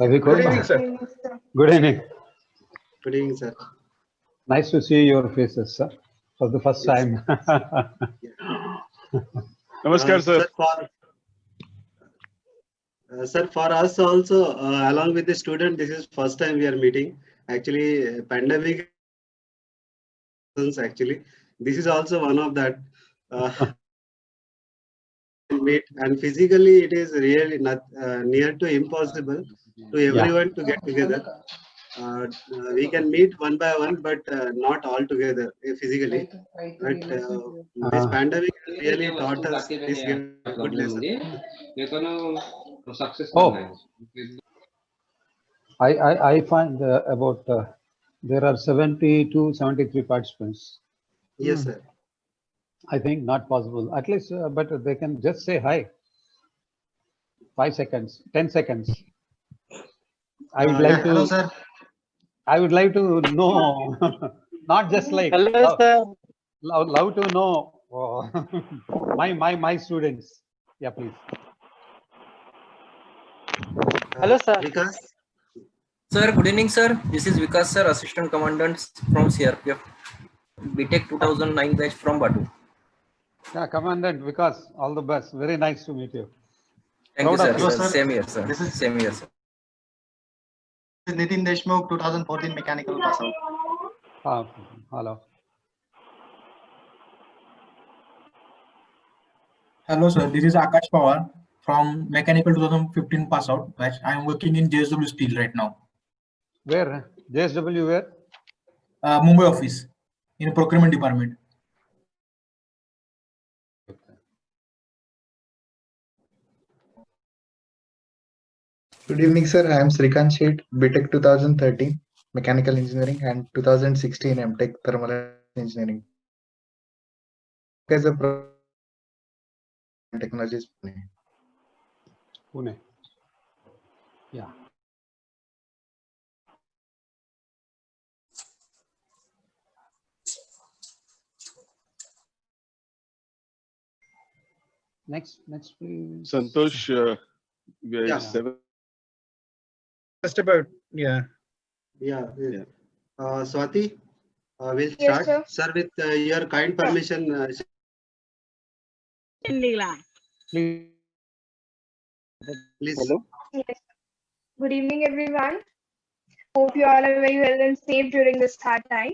Good evening, sir. Good evening. Good evening, sir. Nice to see your faces, sir, for the first Yes, time. Namaskar, sir. Sir, for us also, along with the student, this is first time we are meeting. Actually, pandemic. Actually, this is also one of that. Meet and physically, it is really not near to impossible to everyone to get together. We can meet one by one, but not all together physically. But this pandemic really taught us this good lesson. Oh, I find about there are 70 to 73 participants. Yes, sir. I think not possible. At least, but they can just say hi. 5 seconds, 10 seconds. I would like to. Hello, sir. I would like to know, not just like Hello, sir. love to know my students. Yeah, please. Hello, sir. Vikas. Sir, good evening, sir. This is Vikas, sir, Assistant Commandant from CRPF, BTech 2009 batch from Batu. Yeah, Commandant Vikas, all the best. Very nice to meet you. Thank you, Proud sir. of you. Sir. Same here, sir. This is- Same here, sir. Nitin Deshmukh, 2014 mechanical pass out. Hello. Hello, sir. This is Akash Pawar from Mechanical 2015 pass out batch. I am working in JSW Steel right now. Where? JSW where? Mumbai office in procurement department. Good evening, sir. I am Srikant Sheth, BTech 2013 Mechanical Engineering and 2016 MTech Thermal Engineering. As a technologies. Pune. Yeah. Next, please. Santosh, we are Yeah. 7. Just about, yeah. Yeah. Swati, we'll Yes, start. sir. Sir, with your kind permission. Please. Please. Hello. Yes. Good evening, everyone. Hope you all are very well and safe during this hard time.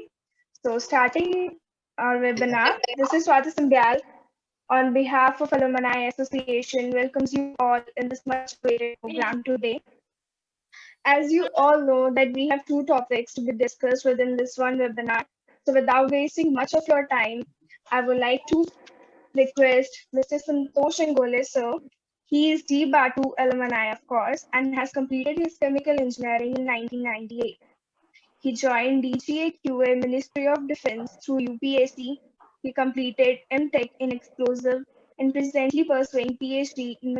So, starting our webinar, this is Swati Sambyal on behalf of Alumni Association welcomes you all in this much awaited program today. As you all know that we have two topics to be discussed within this one webinar. So, without wasting much of your time, I would like to request Mr. Santosh Ngole, sir. He is D Batu alumni, of course, and has completed his chemical engineering in 1998. He joined DGA Ministry of Defense through UPSC. He completed MTech in explosive and presently pursuing PhD in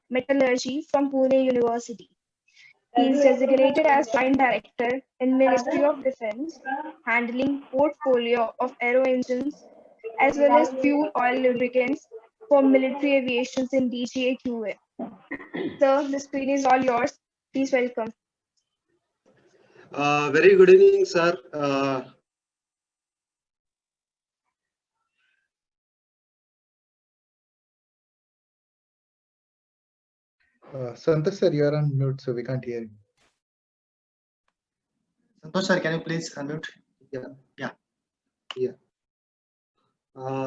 metallurgy from Pune University. He is designated as Joint Director in Ministry of Defense, handling portfolio of aero engines as well as fuel oil lubricants for military aviation in DGA. Sir, the screen is all yours. Please welcome. Very good evening, sir. Santosh sir, you are on mute, so we can't hear you. Santosh, sir, can you please unmute?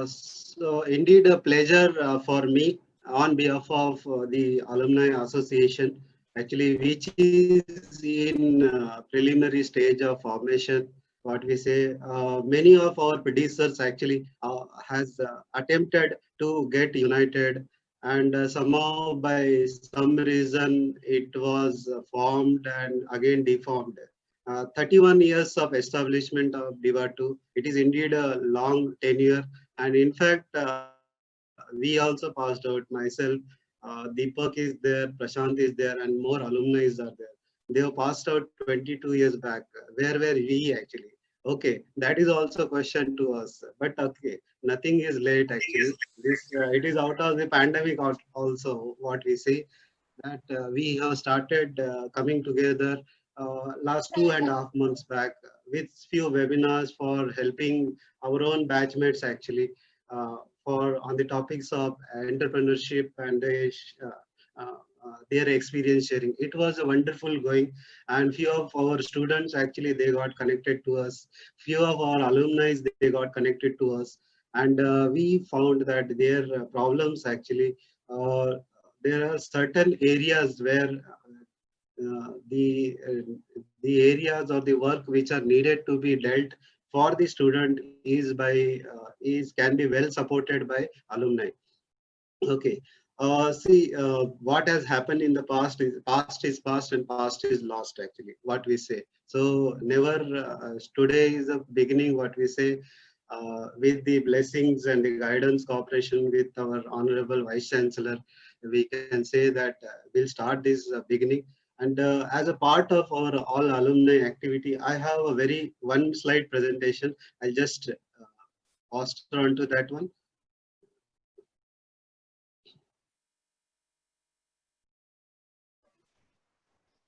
So indeed a pleasure for me on behalf of the Alumni Association, actually, which is in preliminary stage of formation. What we say, many of our predecessors actually has attempted to get united, and somehow by some reason it was formed and again deformed. 31 years of establishment of DIVA2. It is indeed a long tenure, and in fact, we also passed out. Myself, Deepak is there, Prashant is there, and more alumni are there. They have passed out 22 years back. Where were we actually? Okay, that is also a question to us. But okay, nothing is late actually. This it is out of the pandemic also what we see. that we have started coming together last 2.5 months back with few webinars for helping our own batchmates actually for on the topics of entrepreneurship and their experience sharing. It was a wonderful going, and few of our students actually they got connected to us. Few of our alumni they got connected to us, and we found that their problems actually there are certain areas where the areas or the work which are needed to be dealt for the student is by can be well supported by alumni. Okay. See, what has happened in the past is past and past is lost actually, what we say. So never, today is the beginning, what we say, with the blessings and the guidance cooperation with our Honorable Vice Chancellor, we can say that we'll start this beginning. And as a part of our all alumni activity, I have a very one slide presentation. I'll just poster onto that one.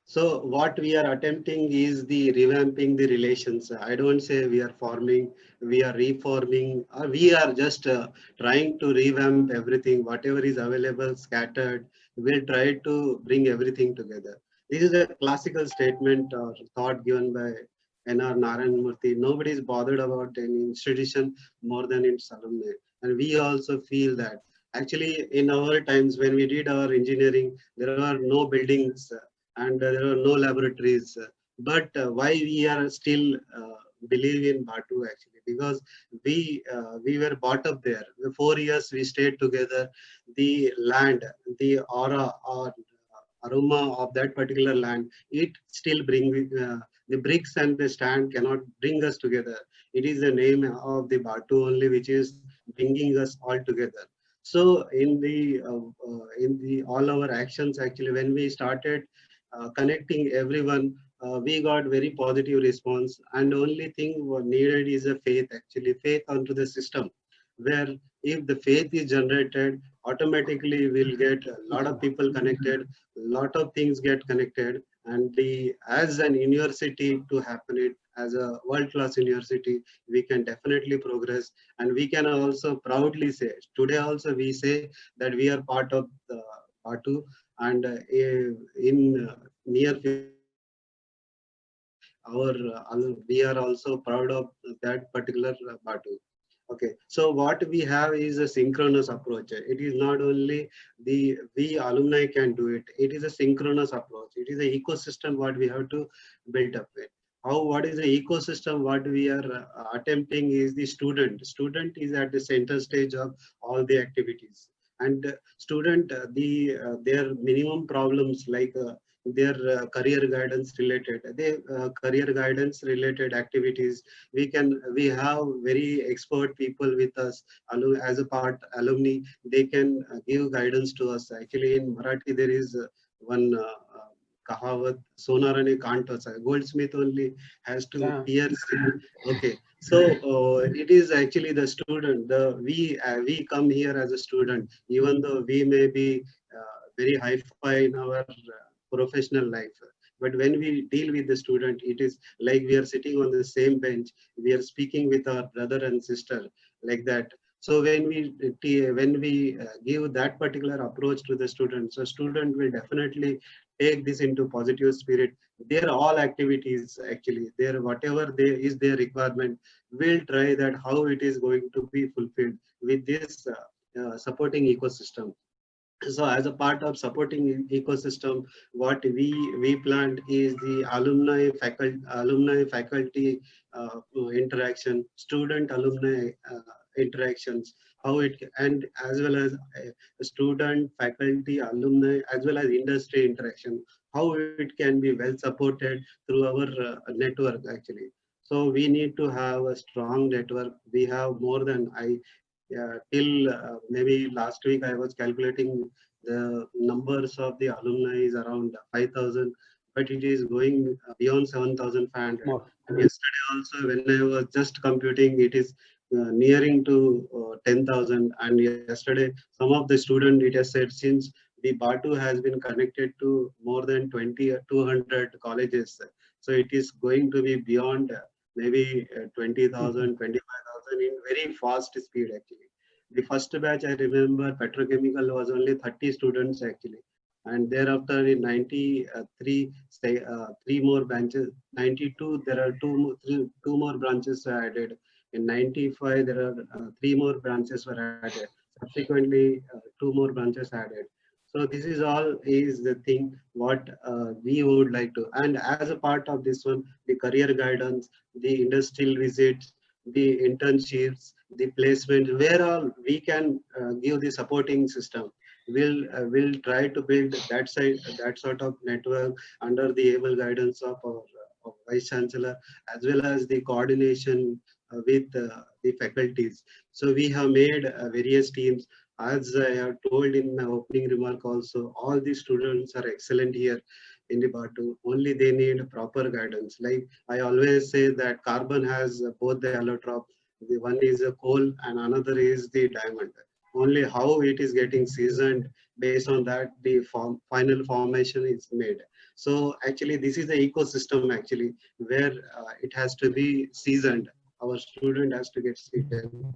So what we are attempting is the revamping the relations. I don't say we are forming, we are reforming, or we are just trying to revamp everything, whatever is available, scattered. We'll try to bring everything together. This is a classical statement or thought given by N.R. Narayan Murthy. Nobody is bothered about any institution more than its alumni. And we also feel that actually in our times when we did our engineering, there were no buildings and there are no laboratories. But why we are still believe in Batu actually, because we were brought up there. The 4 years we stayed together. The land, the aura or aroma of that particular land, it still bring the bricks and the stand cannot bring us together. It is the name of the Batu only which is bringing us all together. So in the all our actions actually, when we started connecting everyone, we got very positive response, and only thing what needed is a faith actually, faith onto the system, where if the faith is generated, automatically we'll get a lot of people connected, lot of things get connected, and the as an university to happen it as a world-class university, we can definitely progress, and we can also proudly say today also we say that we are part of the Batu, and in near our we are also proud of that particular Batu. Okay, so what we have is a synchronous approach. It is not only we alumni can do it. It is a synchronous approach. It is an ecosystem what we have to build up with. What is the ecosystem? What we are attempting is the student. Student is at the center stage of all the activities. And student, their minimum problems like their career guidance related, career guidance related activities, we have very expert people with us as a part alumni. They can give guidance to us. Actually in Marathi there is one kahavat, sonarane can't goldsmith only has to pierce. Okay, so it is actually the student, we come here as a student, even though we may be very high-fi in our professional life, but when we deal with the student, it is like we are sitting on the same bench, we are speaking with our brother and sister, like that. So when we give that particular approach to the student, so student will definitely take this into positive spirit. Their all activities actually, their whatever is their requirement, will try that how it is going to be fulfilled with this supporting ecosystem. So as a part of supporting ecosystem, what we planned is the alumni faculty interaction, student alumni interactions, how it, and as well as student faculty alumni as well as industry interaction, how it can be well supported through our network actually. So we need to have a strong network. We have more than till maybe last week I was calculating the numbers of the alumni is around 5,000, but it is going beyond 7,500. And yesterday also when I was just computing, it is nearing to 10,000. And yesterday some of the student it has said, since the Batu has been connected to more than 20 or 200 colleges. So it is going to be beyond maybe 20,000, 25,000 in very fast speed actually. The first batch I remember petrochemical was only 30 students actually. And thereafter in 93, say, 3 more branches, 92, there are two more branches added. In 95, there are 3 more branches were added. Subsequently, 2 more branches added. So this is all is the thing what we would like to. And as a part of this one, the career guidance, the industrial visits, the internships, the placement, where all we can give the supporting system. We'll try to build that sort of network under the able guidance of our Vice Chancellor, as well as the coordination with the faculties. So we have made various teams. As I have told in my opening remark also, all the students are excellent here in the Batu. Only they need proper guidance. Like I always say that carbon has both the allotrop. The one is a coal and another is the diamond. Only how it is getting seasoned, based on that the final formation is made. So actually this is the ecosystem actually where it has to be seasoned. Our student has to get seasoned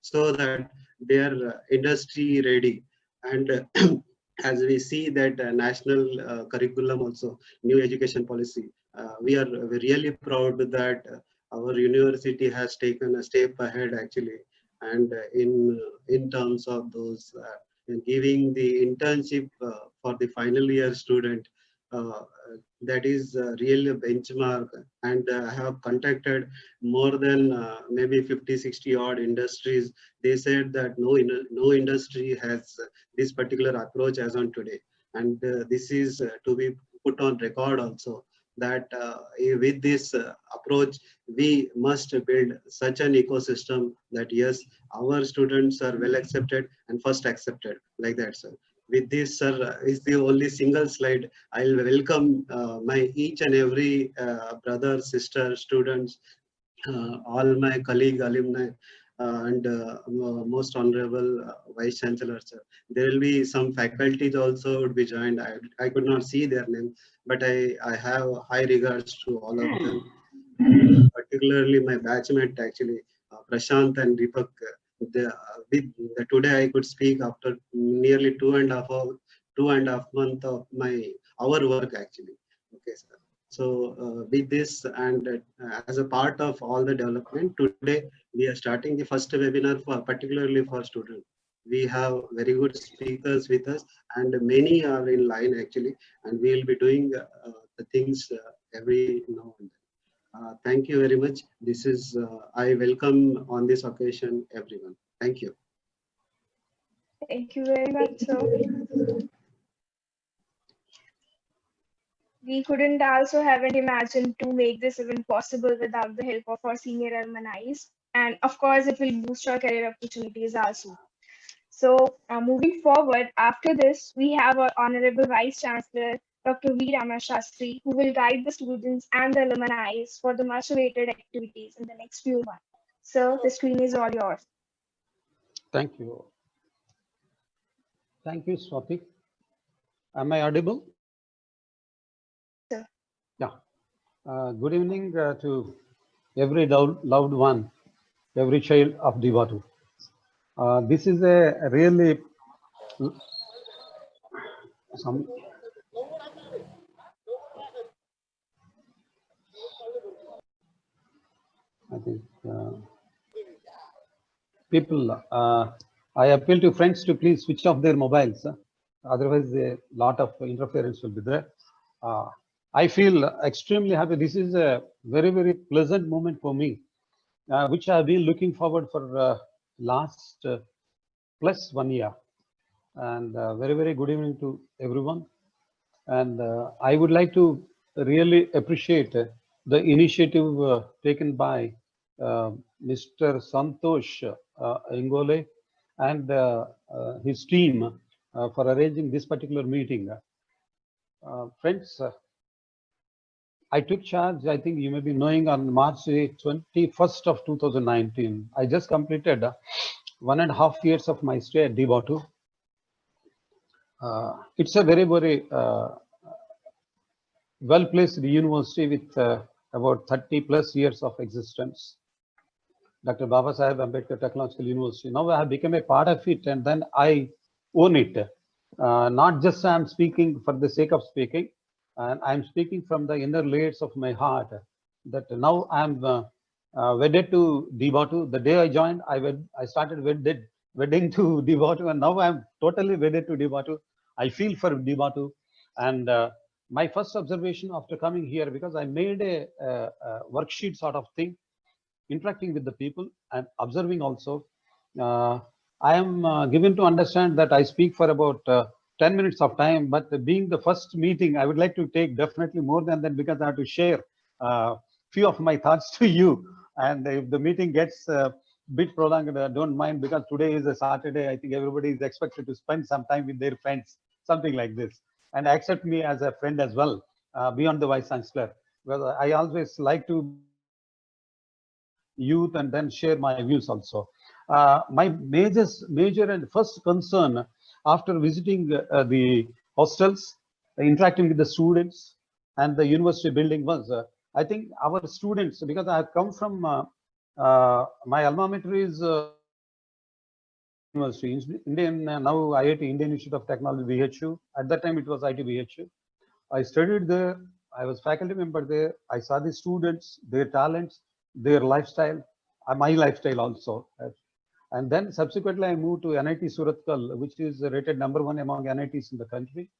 so that they are industry ready. And as we see that national curriculum also, new education policy, we are really proud that our university has taken a step ahead actually. And in terms of those giving the internship for the final year student, uh, that is really a benchmark. And I have contacted more than maybe 50-60 odd industries. They said that no industry has this particular approach as on today. And this is to be put on record also, that with this approach, we must build such an ecosystem that yes, our students are well accepted and first accepted like that, sir. With this, sir, is the only single slide. I'll welcome my each and every brother, sister, students, all my colleague alumni, and most honorable Vice Chancellor, sir. There will be some faculties also would be joined. I could not see their name, but I have high regards to all of them. Particularly my batchmate actually, Prashant and Deepak. Today I could speak after nearly 2.5 months of our work actually. Okay, sir. So with this and as a part of all the development, today we are starting the first webinar for particularly for students. We have very good speakers with us and many are in line actually, and we will be doing the things every now and then. Thank you very much. This is, I welcome on this occasion everyone. Thank you. Thank you very much, sir. We couldn't also haven't imagined to make this event possible without the help of our senior alumni. And of course, it will boost our career opportunities also. So moving forward, after this, we have our Honorable Vice Chancellor, Dr. V. Ramashastri, who will guide the students and the alumni for the much awaited activities in the next few months. So the screen is all yours. Thank you. Thank you, Swati. Am I audible? Sir. Yeah. Good evening to every loved one, every child of Divatu. This is a really I think people, I appeal to friends to please switch off their mobiles. Otherwise, a lot of interference will be there. I feel extremely happy. This is a very, very pleasant moment for me, which I've been looking forward for last plus 1 year. And very, very good evening to everyone. And I would like to really appreciate the initiative taken by Mr. Santosh Ingole and his team for arranging this particular meeting. Friends, I took charge, I think you may be knowing, on March 21st of 2019. I just completed 1.5 years of my stay at Divatu. It's a very, very well-placed university with about 30 plus years of existence. Dr. Baba Saheb Ambedkar Technological University. Now I have become a part of it, and then I own it. Not just I'm speaking for the sake of speaking, and I'm speaking from the inner layers of my heart. That now I'm wedded to Dibatu. The day I joined, I started wedding to Dibatu, and now I'm totally wedded to Dibatu. I feel for Dibatu, and my first observation after coming here, because I made a worksheet sort of thing, interacting with the people and observing also. I am given to understand that I speak for about 10 minutes of time, but being the first meeting, I would like to take definitely more than that, because I have to share few of my thoughts to you. And if the meeting gets a bit prolonged, don't mind, because today is a Saturday. I think everybody is expected to spend some time with their friends, something like this. And accept me as a friend as well, beyond the Vice Chancellor. Well, I always like to youth and then share my views also. My major and first concern after visiting the hostels, interacting with the students and the university building was, I think our students, because I have come from my alma mater is University, Indian, now IIT, Indian Institute of Technology, BHU. At that time it was IT BHU. I studied there. I was faculty member there. I saw the students, their talents, their lifestyle, my lifestyle also. And then subsequently, I moved to NIT Surathkal, which is rated #1 among NITs in the country.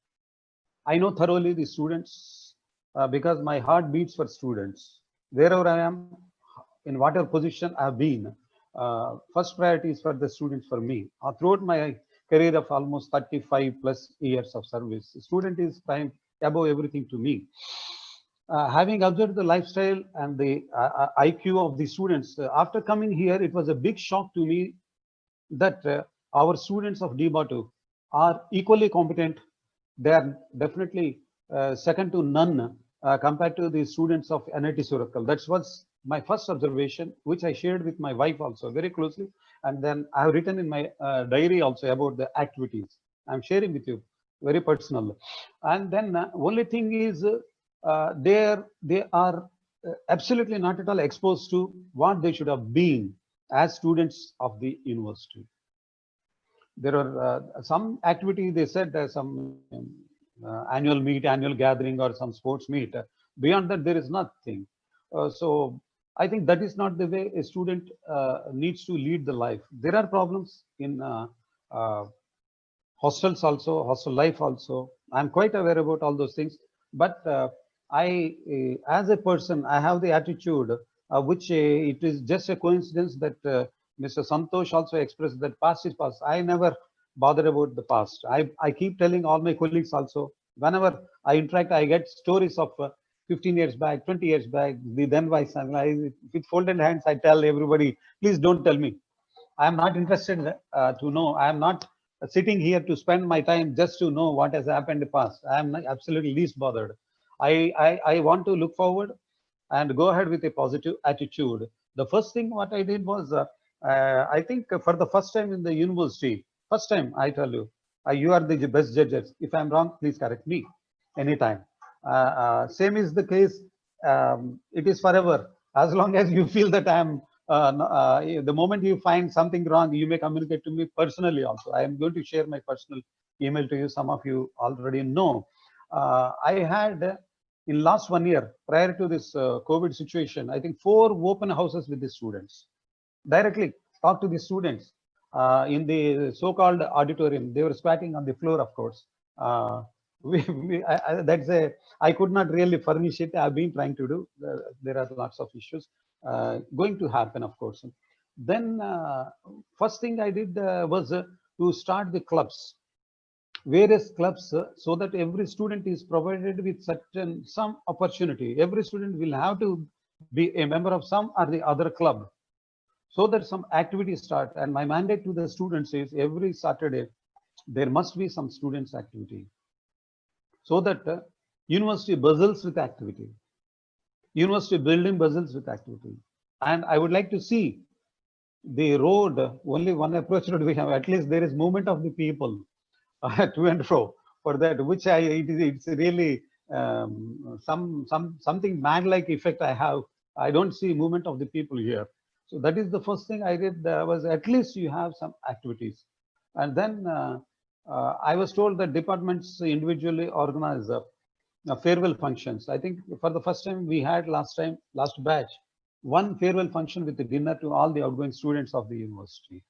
I know thoroughly the students because my heart beats for students. Wherever I am, in whatever position I have been, first priority is for the students for me. Throughout my career of almost 35 plus years of service, student is prime above everything to me. Having observed the lifestyle and the IQ of the students, after coming here, it was a big shock to me that our students of DBATU are equally competent. They are definitely second to none compared to the students of NIT Surathkal. That was my first observation, which I shared with my wife also very closely. And then I have written in my diary also about the activities. I'm sharing with you very personal. And then only thing is they are absolutely not at all exposed to what they should have been as students of the university. There are some activity, they said some annual meet, annual gathering, or some sports meet. Beyond that, there is nothing. So I think that is not the way a student needs to lead the life. There are problems in hostels also, hostel life also. I'm quite aware about all those things. But as a person, I have the attitude which it is just a coincidence that Mr. Santosh also expressed that past is past. I never bother about the past. I keep telling all my colleagues also, whenever I interact, I get stories of 15 years back, 20 years back, the then vice chancellor. With folded hands, I tell everybody, please don't tell me. I am not interested to know. I am not sitting here to spend my time just to know what has happened in the past. I am absolutely least bothered. I want to look forward and go ahead with a positive attitude. The first thing what I did was, I think for the first time in the university, first time I tell you, you are the best judges. If I'm wrong, please correct me anytime. Same is the case. It is forever. As long as you feel that the moment you find something wrong, you may communicate to me personally also. I am going to share my personal email to you. Some of you already know. I had in last 1 year, prior to this COVID situation, I think 4 open houses with the students. Directly talk to the students in the so-called auditorium. They were squatting on the floor, of course. I could not really furnish it. I've been trying to do. There are lots of issues going to happen, of course. Then first thing I did was to start the clubs, various clubs, so that every student is provided with some opportunity. Every student will have to be a member of some or the other club, so that some activities start. And my mandate to the students is every Saturday there must be some students activity, so that university buzzles with activity, university building buzzles with activity. And I would like to see the road, only one approach road we have, at least there is movement of the people to and fro. for that, which it's really something man-like effect I have. I don't see movement of the people here. So that is the first thing I did, was at least you have some activities. And then I was told that departments individually organize farewell functions. I think for the first time we had last batch, one farewell function with the dinner to all the outgoing students of the university.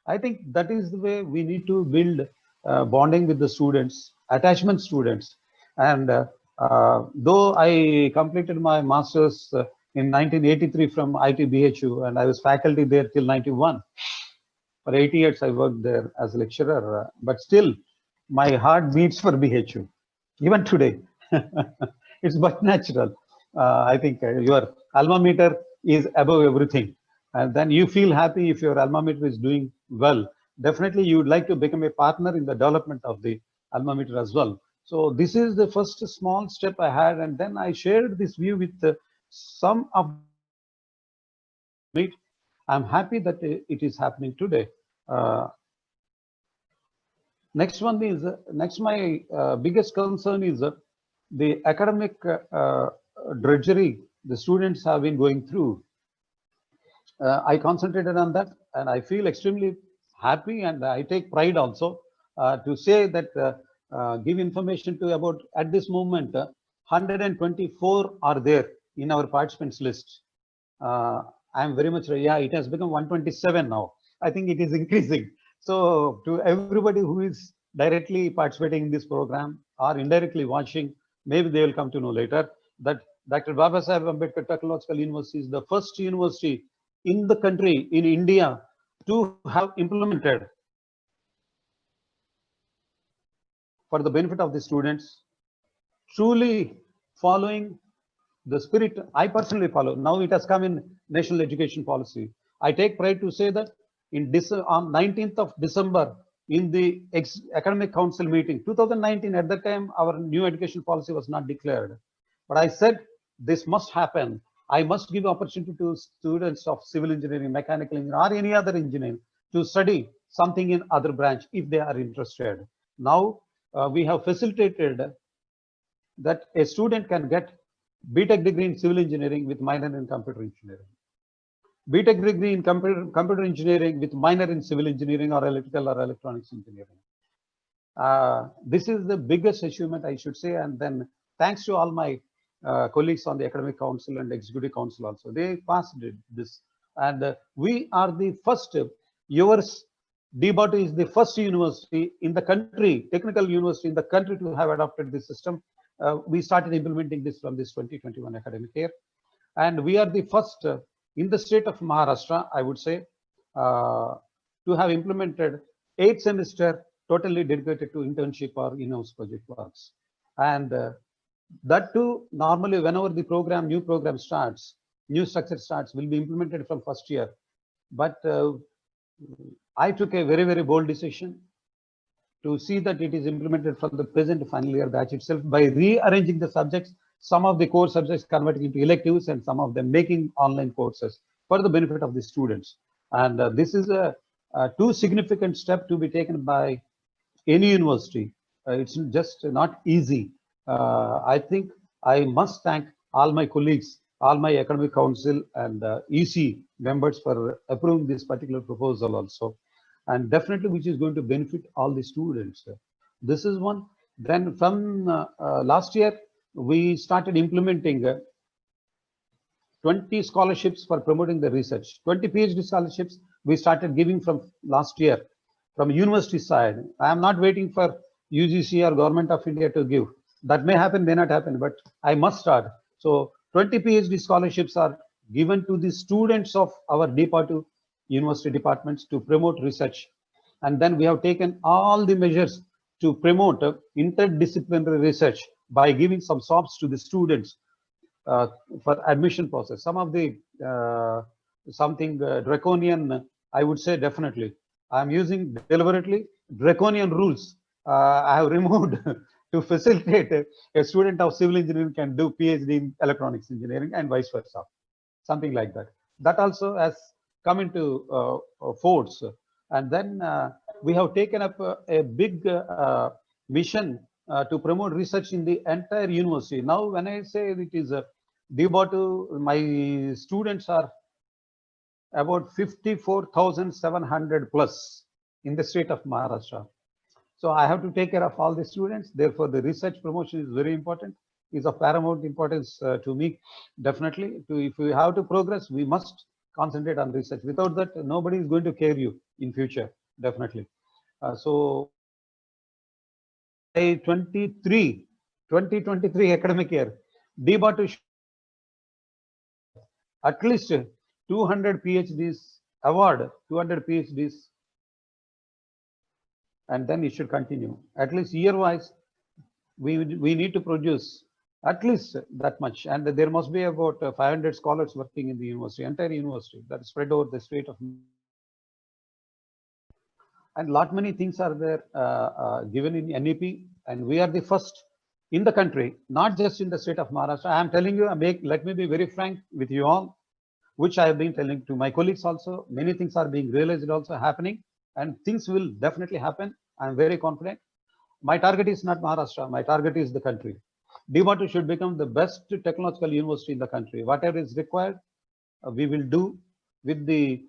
I think that is the way we need to build bonding with the students, attachment students. And though I completed my master's in 1983 from ITBHU, and I was faculty there till 91. For 8 years, I worked there as a lecturer, but still my heart beats for BHU, even today. It's but natural. I think your alma mater is above everything. And then you feel happy if your alma mater is doing well. Definitely, you would like to become a partner in the development of the alma mater as well. So this is the first small step I had, and then I shared this view with some of it. I'm happy that it is happening today. Next one is my biggest concern is the academic drudgery the students have been going through. I concentrated on that, and I feel extremely happy, and I take pride also to say that give information to about, at this moment, 124 are there in our participants list. I'm very much, yeah, it has become 127 now. I think it is increasing. So to everybody who is directly participating in this program or indirectly watching, maybe they will come to know later that Dr. Babasaheb Ambedkar Technological University is the first university in the country, in India, to have implemented, for the benefit of the students, truly following the spirit I personally follow. Now it has come in national education policy. I take pride to say that on 19th of December, in the academic council meeting, 2019, at that time, our new education policy was not declared. But I said, this must happen. I must give opportunity to students of civil engineering, mechanical engineering, or any other engineering to study something in other branch if they are interested. Now we have facilitated that a student can get BTech degree in civil engineering with minor in computer engineering, BTech degree in computer engineering with minor in civil engineering or electrical or electronics engineering. This is the biggest achievement, I should say. And then thanks to all my colleagues on the academic council and executive council also, they passed this. And we are the first, yours, DBOT is the first university in the country, technical university in the country to have adopted this system. We started implementing this from this 2021 academic year. And we are the first in the state of Maharashtra, I would say, to have implemented 8th semester totally dedicated to internship or in-house project works. And that too, normally whenever the program, new program starts, new structure starts, will be implemented from first year. But I took a very, very bold decision to see that it is implemented from the present final year batch itself by rearranging the subjects, some of the core subjects converting into electives and some of them making online courses for the benefit of the students. And this is a too significant step to be taken by any university. It's just not easy. I think I must thank all my colleagues, all my academic council and EC members for approving this particular proposal also. And definitely which is going to benefit all the students. This is one. Then from last year, we started implementing 20 scholarships for promoting the research. 20 PhD scholarships we started giving from last year from university side. I am not waiting for UGC or Government of India to give. That may happen, may not happen, but I must start. So 20 PhD scholarships are given to the students of our DPATU university departments to promote research. And then we have taken all the measures to promote interdisciplinary research by giving some SOPs to the students for admission process. Some of the something draconian, I would say definitely. I'm using deliberately draconian rules. I have removed to facilitate a student of civil engineering can do PhD in electronics engineering and vice versa. Something like that. That also has come into force. And then we have taken up a big mission to promote research in the entire university. Now, when I say it is a DBOT, my students are about 54,700 plus in the state of Maharashtra. So I have to take care of all the students. Therefore, the research promotion is very important, is of paramount importance to me. Definitely, if we have to progress, we must concentrate on research. Without that, nobody is going to care you in future, definitely. So by 2023 academic year, DBOT at least 200 PhDs award, 200 PhDs, and then it should continue. At least year-wise, we need to produce at least that much, and there must be about 500 scholars working in the university, entire university, that is spread over the state of. And lot many things are there given in NEP, and we are the first in the country, not just in the state of Maharashtra. I am telling you, let me be very frank with you all, which I have been telling to my colleagues also. Many things are being realized, also happening, and things will definitely happen. I am very confident. My target is not Maharashtra. My target is the country. DBOT should become the best technological university in the country. Whatever is required, we will do with the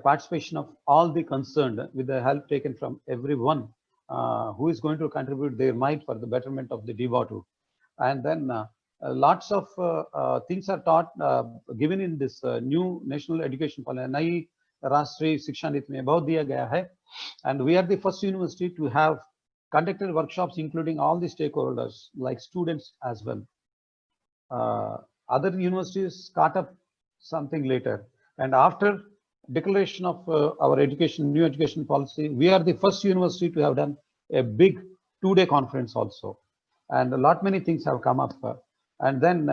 participation of all the concerned, with the help taken from everyone who is going to contribute their might for the betterment of the DBOT. And then lots of things are taught, given in this new national education policy. नई राष्ट्रीय शिक्षा नीति में बहुत दिया गया है, and we are the first university to have conducted workshops including all the stakeholders like students as well. Other universities start up something later, and after declaration of our new education policy, we are the first university to have done a big 2-day conference also, and a lot many things have come up. And then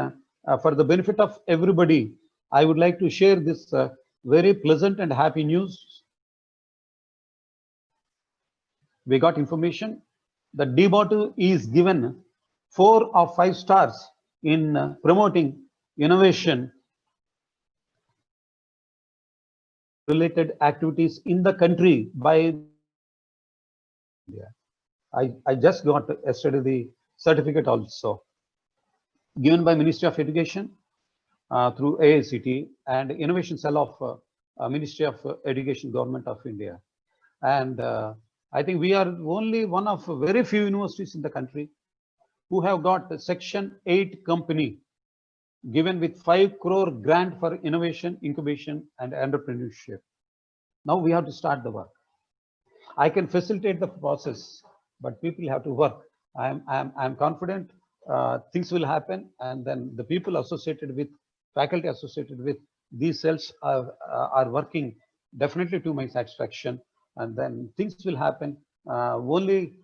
for the benefit of everybody, I would like to share this very pleasant and happy news. We got information that DBOT is given 4 of 5 stars in promoting innovation related activities in the country by India. I just got yesterday the certificate also given by Ministry of Education through AICT and Innovation Cell of Ministry of Education, Government of India. And I think we are only one of very few universities in the country who have got Section 8 company given with 5 crore grant for innovation, incubation, and entrepreneurship. Now we have to start the work. I can facilitate the process, but people have to work. I'm confident things will happen, and then the people associated with, faculty associated with these cells are working definitely to my satisfaction, and then things will happen. Only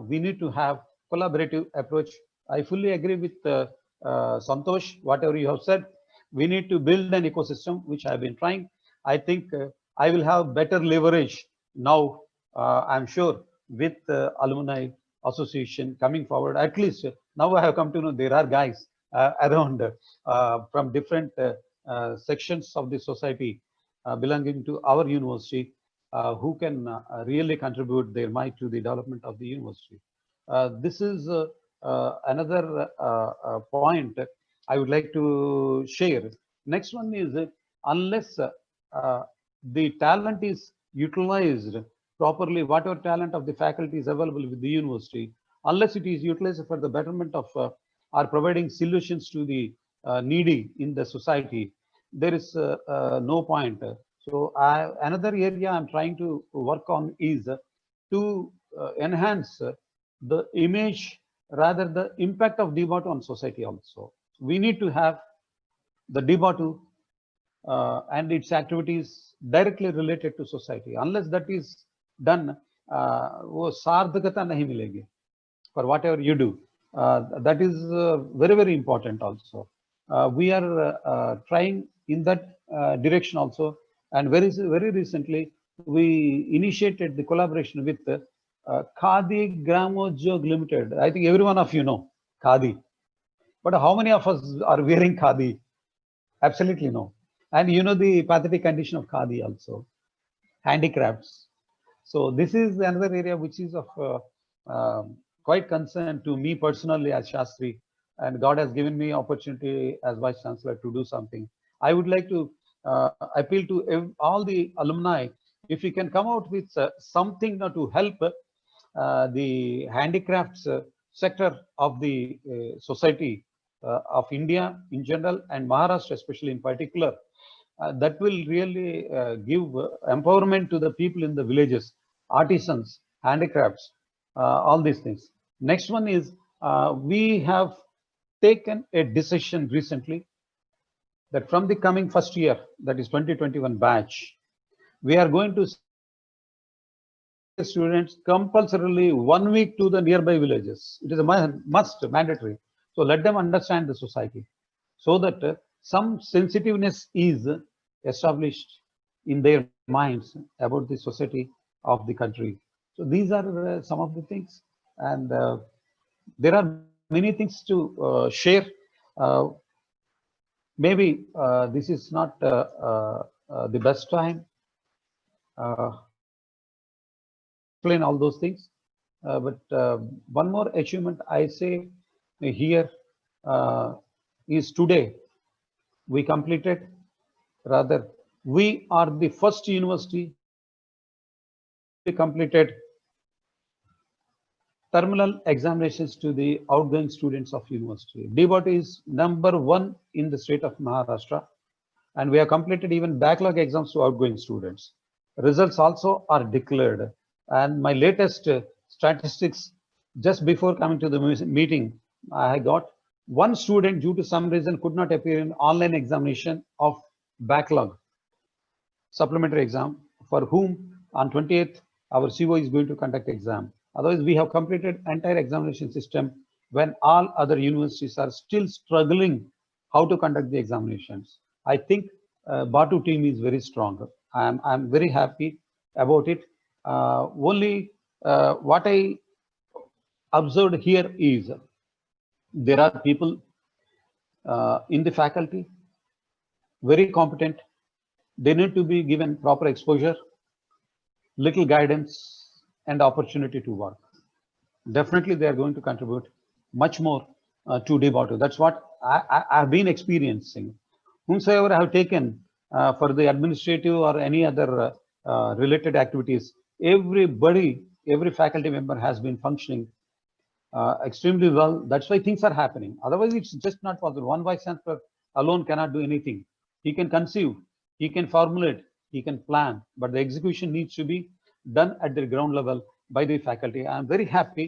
we need to have collaborative approach. I fully agree with Santosh, whatever you have said. We need to build an ecosystem, which I've been trying. I think I will have better leverage now, I'm sure, with Alumni Association coming forward. At least now I have come to know there are guys around from different sections of the society belonging to our university who can really contribute their might to the development of the university. This is another point I would like to share. Next one is unless the talent is utilized properly, whatever talent of the faculty is available with the university, unless it is utilized for the betterment of or providing solutions to the needy in the society, there is no point. So another area I'm trying to work on is to enhance the image, rather the impact of DBOT on society also. We need to have the DBOT and its activities directly related to society. Unless that is done, वो सार्थकता नहीं मिलेगी for whatever you do. That is very, very important also. We are trying in that direction also, and very recently we initiated the collaboration with Khadi Gramojog Limited. I think every one of you know Khadi, but how many of us are wearing Khadi? Absolutely no. And you know the pathetic condition of Khadi also, handicrafts. So this is another area which is of quite concerned to me personally as Shastri, and God has given me opportunity as Vice Chancellor to do something. I would like to appeal to all the alumni, if you can come out with something to help the handicrafts sector of the society of India in general and Maharashtra especially in particular. That will really give empowerment to the people in the villages, artisans, handicrafts, all these things. Next one is we have taken a decision recently that from the coming first year, that is 2021 batch, we are going to students compulsorily 1 week to the nearby villages. It is a must, mandatory. So let them understand the society so that some sensitiveness is established in their minds about the society of the country. So these are some of the things, and there are many things to share. Maybe this is not the best time explain all those things, but one more achievement I say here is today we completed, rather we are the first university completed terminal examinations to the outgoing students of university. DBOT is #1 in the state of Maharashtra, and we have completed even backlog exams to outgoing students. Results also are declared, and my latest statistics just before coming to the meeting, I got one student due to some reason could not appear in online examination of backlog supplementary exam, for whom on 28th our CO is going to conduct exam. Otherwise, we have completed entire examination system when all other universities are still struggling how to conduct the examinations. I think Batu team is very strong. I'm very happy about it. Only what I observed here is there are people in the faculty very competent. They need to be given proper exposure, little guidance, and opportunity to work. Definitely, they are going to contribute much more to DBOT. That's what I've been experiencing. Whomsoever I have taken for the administrative or any other related activities, everybody, every faculty member has been functioning extremely well. That's why things are happening. Otherwise, it's just not possible. One vice chancellor alone cannot do anything. He can conceive, he can formulate, he can plan, but the execution needs to be done at the ground level by the faculty. I'm very happy.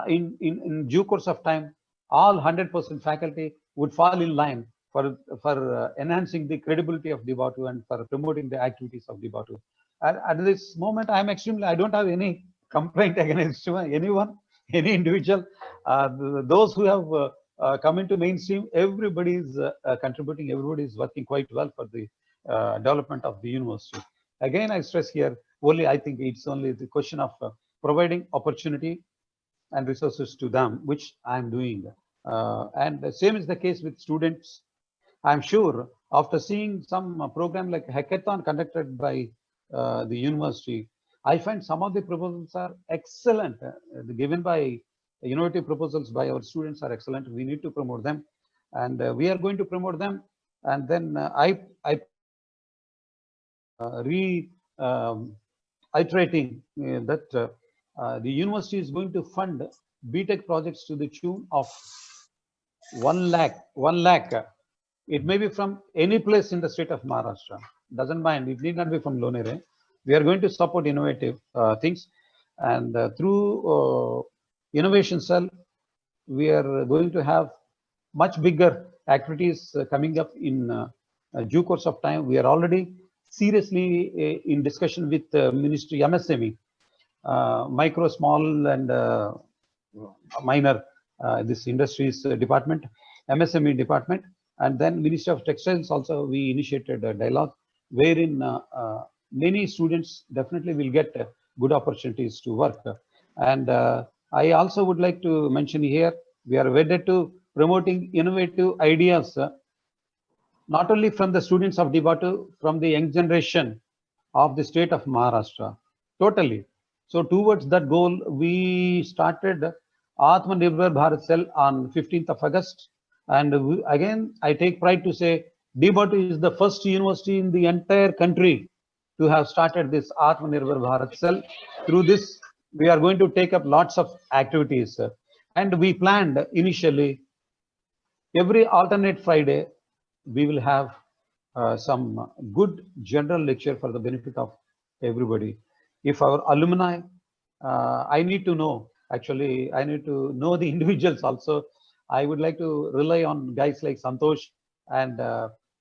In due course of time, all 100% faculty would fall in line for enhancing the credibility of DBOT and for promoting the activities of DBOT. At this moment, I don't have any complaint against anyone, any individual. Those who have come into mainstream, everybody is contributing, everybody is working quite well for the development of the university. Again, I stress here, only I think it's only the question of providing opportunity and resources to them, which I'm doing. And the same is the case with students. I'm sure after seeing some program like hackathon conducted by the university, I find some of the proposals are excellent. Given by innovative proposals by our students are excellent. We need to promote them, and we are going to promote them. And then iterating that the university is going to fund BTech projects to the tune of 1 lakh. It may be from any place in the state of Maharashtra. Doesn't mind. It need not be from Lonere. We are going to support innovative things, and through innovation cell, we are going to have much bigger activities coming up in due course of time. We are already seriously in discussion with Ministry MSME, micro, small, and minor this industries department, MSME department, and then Ministry of Textiles also. We initiated a dialogue wherein many students definitely will get good opportunities to work. And I also would like to mention here, we are wedded to promoting innovative ideas, not only from the students of DBOT, from the young generation of the state of Maharashtra. Totally. So towards that goal, we started Atmanirbhar Bharat Cell on 15th of August. And again, I take pride to say DBAT is the first university in the entire country to have started this Atmanirbhar Bharat Cell. Through this, we are going to take up lots of activities. And we planned initially every alternate Friday, we will have some good general lecture for the benefit of everybody. If our alumni, I need to know, actually, I need to know the individuals also. I would like to rely on guys like Santosh and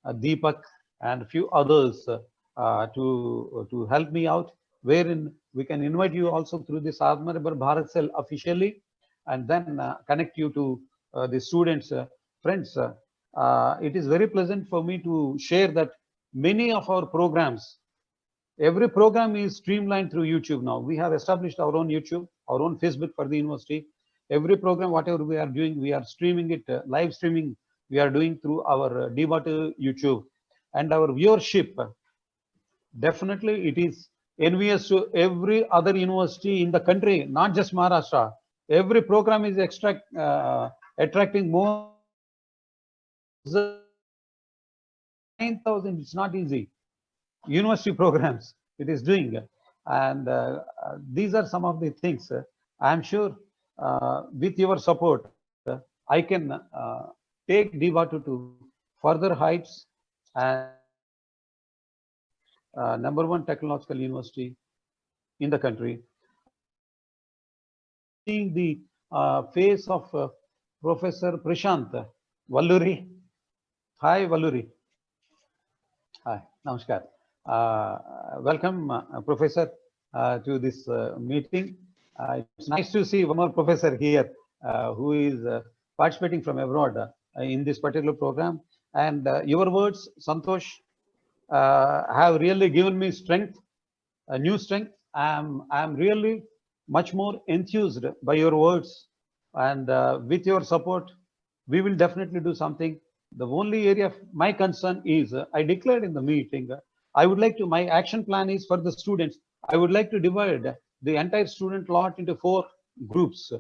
Deepak and a few others to help me out, wherein we can invite you also through this Atmanirbhar Bharat Cell officially, and then connect you to the students. Friends, it is very pleasant for me to share that many of our programs, every program is streamlined through YouTube now. We have established our own YouTube, our own Facebook for the university. Every program, whatever we are doing, we are streaming it, live streaming, we are doing through our DBAT YouTube. And our viewership, definitely it is envious to every other university in the country, not just Maharashtra. Every program is attracting more. 9,000, it's not easy. University programs it is doing, and these are some of the things. I'm sure with your support, I can take DBAT to further heights and #1 technological university in the country. Seeing the face of Professor Prashant Valluri. Hi, Valluri. Hi, namaskar. Welcome, Professor, to this meeting. It's nice to see one more professor here who is participating from abroad in this particular program. And your words, Santosh, have really given me strength, a new strength. I'm really much more enthused by your words, and with your support, we will definitely do something. The only area of my concern is I declared in the meeting, I would like to, my action plan is for the students. I would like to divide the entire student lot into 4 groups.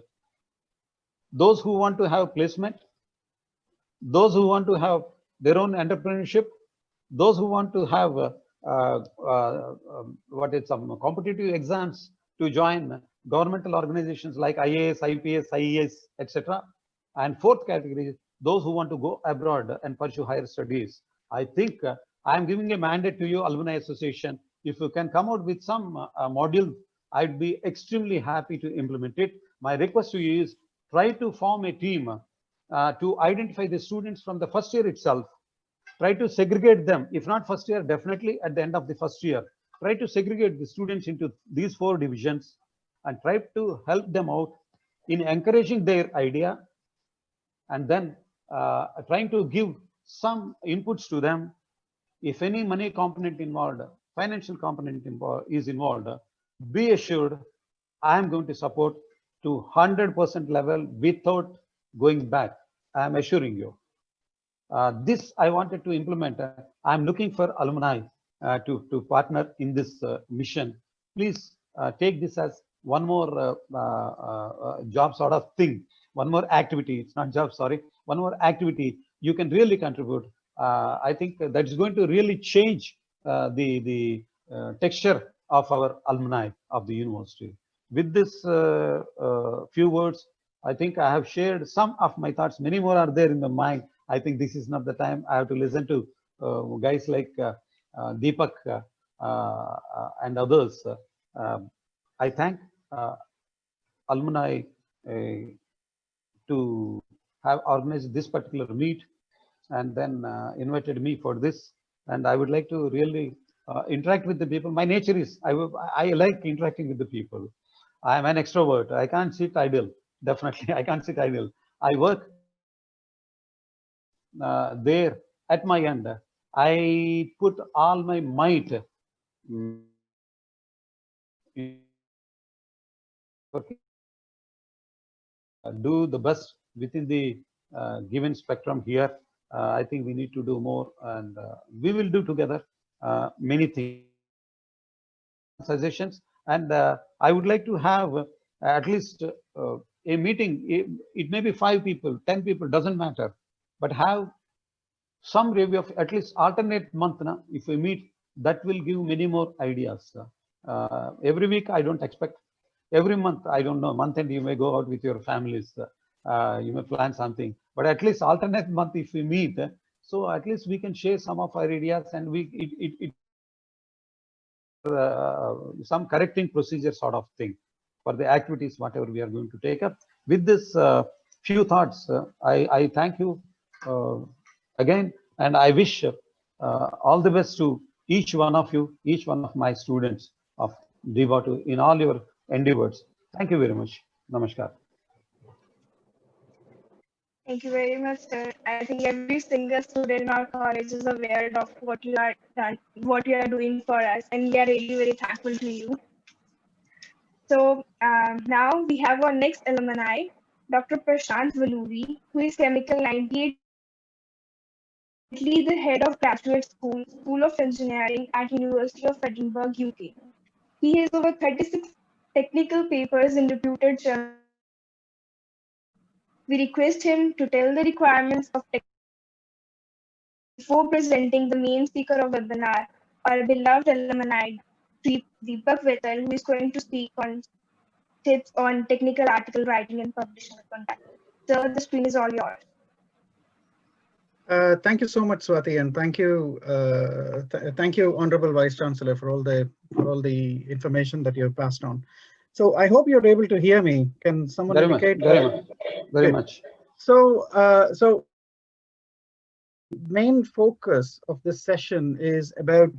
Those who want to have placement, those who want to have their own entrepreneurship, those who want to have some competitive exams to join governmental organizations like IAS, IPS, IES, etc. And 4th category, those who want to go abroad and pursue higher studies. I think I am giving a mandate to you, Alumni Association. If you can come out with some module, I'd be extremely happy to implement it. My request to you is try to form a team to identify the students from the first year itself. Try to segregate them, if not first year, definitely at the end of the first year. Try to segregate the students into these 4 divisions and try to help them out in encouraging their idea, and then trying to give some inputs to them. If any money component involved, financial component is involved, be assured I am going to support to 100% level without going back. I am assuring you. This I wanted to implement. I'm looking for alumni to partner in this mission. Please take this as one more job sort of thing, one more activity. It's not job, sorry. One more activity you can really contribute. I think that's going to really change the texture of our alumni of the university. With this few words, I think I have shared some of my thoughts. Many more are there in the mind. I think this is not the time. I have to listen to guys like Deepak and others. I thank alumni to have organized this particular meet and then invited me for this. And I would like to really interact with the people. My nature is, I like interacting with the people. I am an extrovert. I can't sit idle. Definitely, I can't sit idle. I work there at my end. I put all my might do the best within the given spectrum here. I think we need to do more, and we will do together many things. Suggestions, And I would like to have at least a meeting. It may be 5 people, 10 people, doesn't matter, but have some review of at least alternate month. If we meet, that will give many more ideas. Every week, I don't expect. Every month, I don't know. Month end, you may go out with your families. You may plan something, but at least alternate month, if we meet, so at least we can share some of our ideas, and some correcting procedure sort of thing for the activities whatever we are going to take up. With this few thoughts, I thank you again, and I wish all the best to each one of you, each one of my students of DBOT in all your endeavors. Thank you very much. Namaskar. Thank you very much, sir. I think every single student in our college is aware of what you are doing for us, and we are really very thankful to you. So now we have our next alumni, Dr. Prashant Valuri, who is Chemical 98, the head of Graduate School, School of Engineering at University of Edinburgh, UK. He has over 36 technical papers in reputed journals. We request him to tell the requirements of before presenting the main speaker of webinar, our beloved alumni, Deepak Vittal, who is going to speak on tips on technical article writing and publishing content. So the screen is all yours. Thank you so much, Swati, and thank you, Honorable Vice Chancellor, for all the information that you have passed on. So I hope you're able to hear me. Can someone indicate? Very much. So main focus of this session is about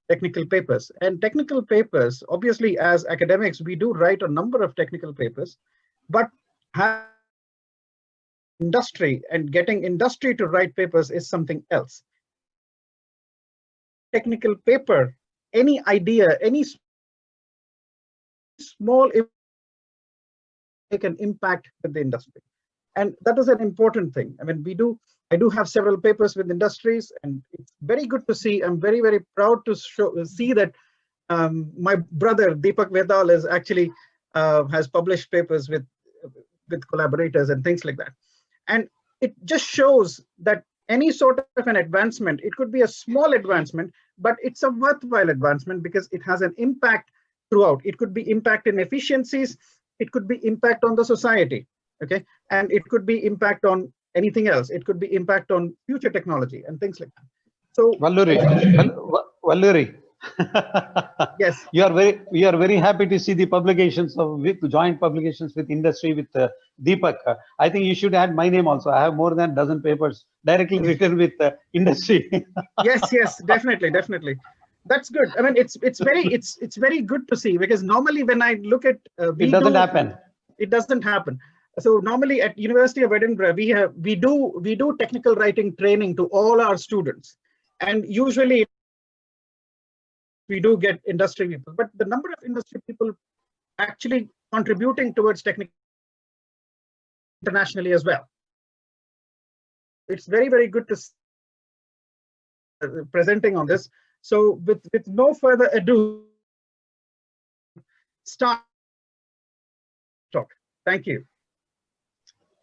technical papers. And technical papers, obviously, as academics, we do write a number of technical papers, but industry and getting industry to write papers is something else. Technical paper, any idea, any small make an impact with the industry. And that is an important thing. I mean, I do have several papers with industries, and it's very good to see. I'm very, very proud to see that my brother Deepak Vittal is actually has published papers with collaborators and things like that. And it just shows that any sort of an advancement, it could be a small advancement, but it's a worthwhile advancement because it has an impact throughout. It could be impact in efficiencies, it could be impact on the society, okay? And it could be impact on anything else. It could be impact on future technology and things like that. So Valluri. Yes, we are very happy to see the publications with joint publications with industry with Deepak. I think you should add my name also. I have more than a dozen papers directly written with industry. yes, definitely. That's good. I mean, it's very good to see, because normally when I look at It doesn't happen. It doesn't happen. So normally at University of Edinburgh, we do technical writing training to all our students, and usually we do get industry people, but the number of industry people actually contributing towards technical internationally as well. It's very, very good to see presenting on this. So with no further ado, start talk. Thank you.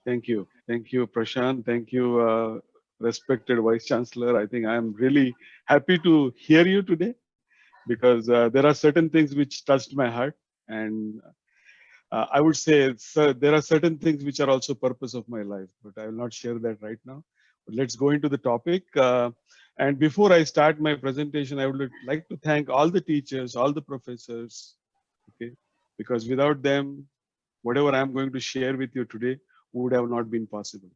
Thank you, Prashant. Thank you, respected Vice Chancellor. I think I'm really happy to hear you today, because there are certain things which touched my heart, and I would say there are certain things which are also purpose of my life, but I will not share that right now. But let's go into the topic. And before I start my presentation, I would like to thank all the teachers, all the professors, okay? Because without them, whatever I'm going to share with you today would have not been possible.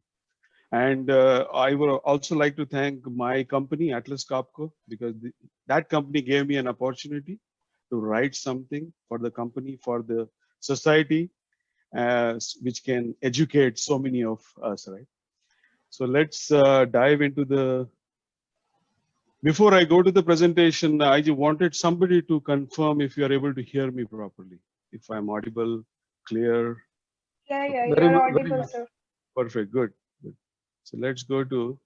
And I would also like to thank my company, Atlas Copco, because that company gave me an opportunity to write something for the company, for the society, which can educate so many of us, right? So let's dive into the. Before I go to the presentation, I just wanted somebody to confirm if you are able to hear me properly, if I'm audible, clear. Yeah, you're audible, sir. Perfect, good. So let's go to.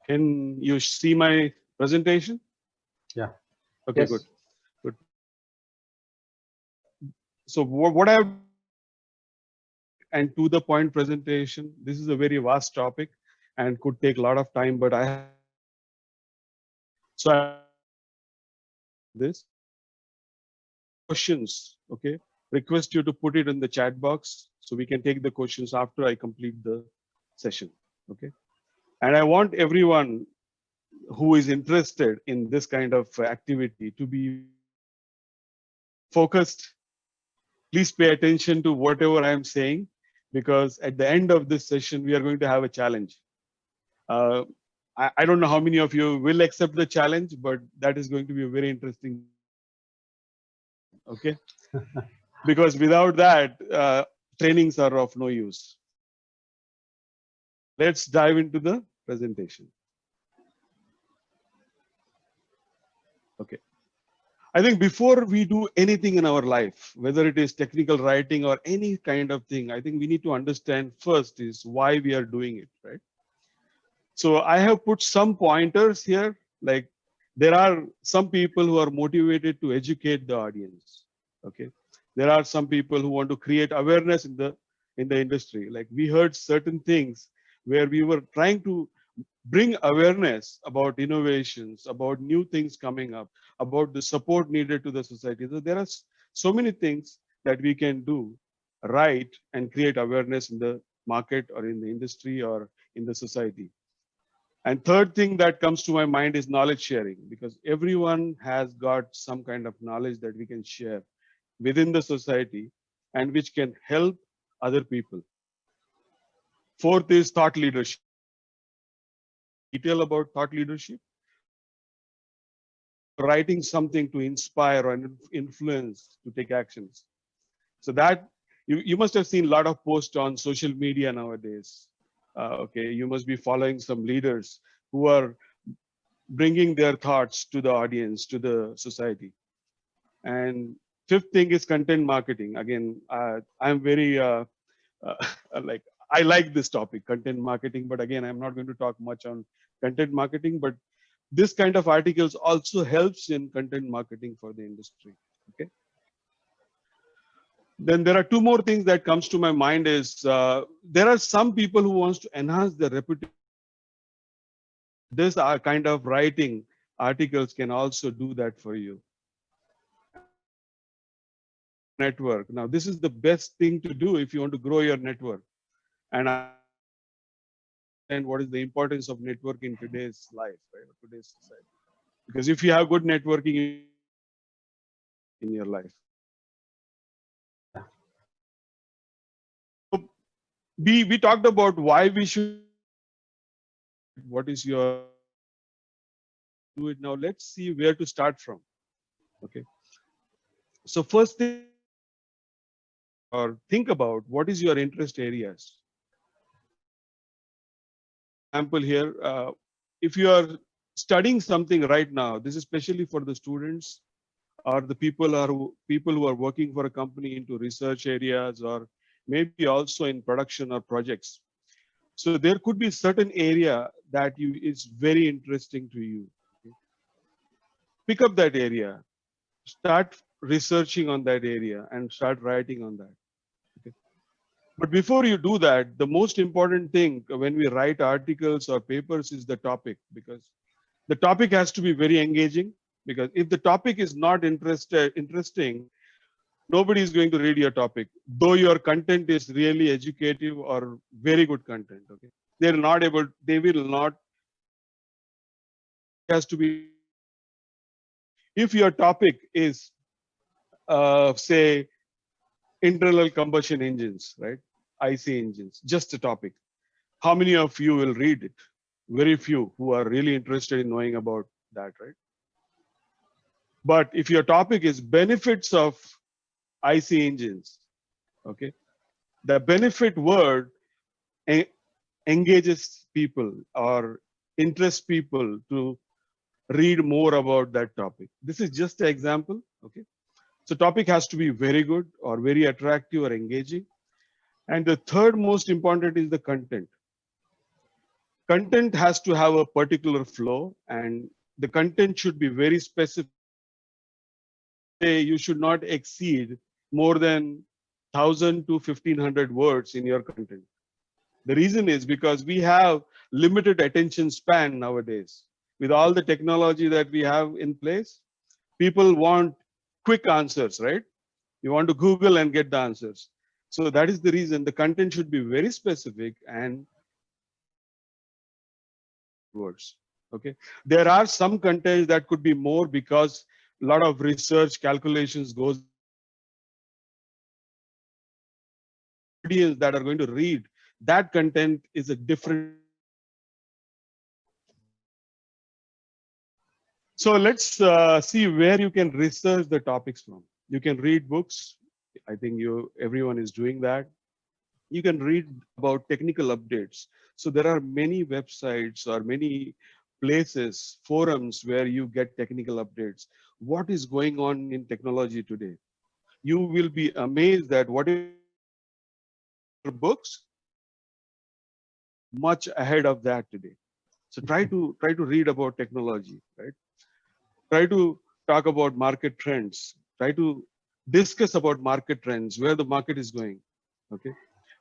Can you see my presentation? Yeah. Okay, Yes. good. Good. So what I've and to the point presentation, this is a very vast topic and could take a lot of time, but this questions, okay, request you to put it in the chat box so we can take the questions after I complete the session, okay. And I want everyone who is interested in this kind of activity to be focused. Please pay attention to whatever I am saying, because at the end of this session, we are going to have a challenge. I don't know how many of you will accept the challenge, but that is going to be a very interesting, okay? Because without that, trainings are of no use. Let's dive into the presentation. Okay. I think before we do anything in our life, whether it is technical writing or any kind of thing, I think we need to understand first is why we are doing it, right? So I have put some pointers here, like there are some people who are motivated to educate the audience, okay? There are some people who want to create awareness in the industry. Like we heard certain things where we were trying to bring awareness about innovations, about new things coming up, about the support needed to the society. So there are so many things that we can do right and create awareness in the market or in the industry or in the society. And third thing that comes to my mind is knowledge sharing, because everyone has got some kind of knowledge that we can share within the society and which can help other people. Fourth is thought leadership. Detail about thought leadership. Writing something to inspire or influence to take actions. So that you must have seen a lot of posts on social media nowadays. Okay, you must be following some leaders who are bringing their thoughts to the audience, to the society. And fifth thing is content marketing. Again, I'm very like I like this topic, content marketing. But again, I'm not going to talk much on content marketing. But this kind of articles also helps in content marketing for the industry. Okay. Then there are two more things that comes to my mind is there are some people who wants to enhance their reputation. This kind of writing articles can also do that for you. Network. Now, this is the best thing to do if you want to grow your network. And what is the importance of network in today's life, right? Today's society. Because if you have good networking in your life. So we talked about why we should. What is your do it now? Let's see where to start from. Okay. So first thing, or think about what is your interest areas. Example here, if you are studying something right now, this is especially for the students or the people who are working for a company into research areas or maybe also in production or projects. So there could be certain area that is very interesting to you. Okay? Pick up that area, start researching on that area and start writing on that. Okay? But before you do that, the most important thing when we write articles or papers is the topic, because the topic has to be very engaging, because if the topic is not interesting, nobody is going to read your topic, though your content is really educative or very good content. Okay, they will not. It has to be. If your topic is, say, internal combustion engines, right? IC engines, just a topic. How many of you will read it? Very few who are really interested in knowing about that, right? But if your topic is benefits of IC engines, okay, the benefit word engages people or interests people to read more about that topic. This is just an example, okay? So topic has to be very good or very attractive or engaging. And the third most important is the content. content has to have a particular flow, and the content should be very specific. You should not exceed more than 1,000 to 1,500 words in your content. The reason is because we have limited attention span nowadays. With all the technology that we have in place, people want quick answers, right? You want to Google and get the answers. So that is the reason the content should be very specific and words. Okay. There are some contents that could be more because a lot of research calculations goes. Audience that are going to read that content is a different. So let's see where you can research the topics from. You can read books. I think everyone is doing that. You can read about technical updates. So there are many websites or many places, forums where you get technical updates. What is going on in technology today? You will be amazed at what is books much ahead of that today. So try to read about technology, right? Try to talk about market trends. Try to discuss about market trends, where the market is going, okay?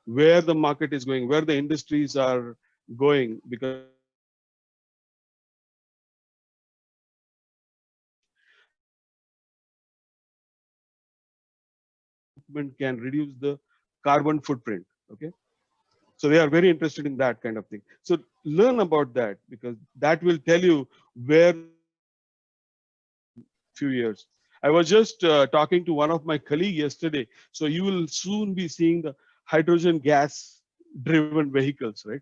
Where the market is going, where the industries are going, because can reduce the carbon footprint, okay? So they are very interested in that kind of thing. So learn about that, because that will tell you where few years. I was just talking to one of my colleagues yesterday. So you will soon be seeing the hydrogen gas driven vehicles, right?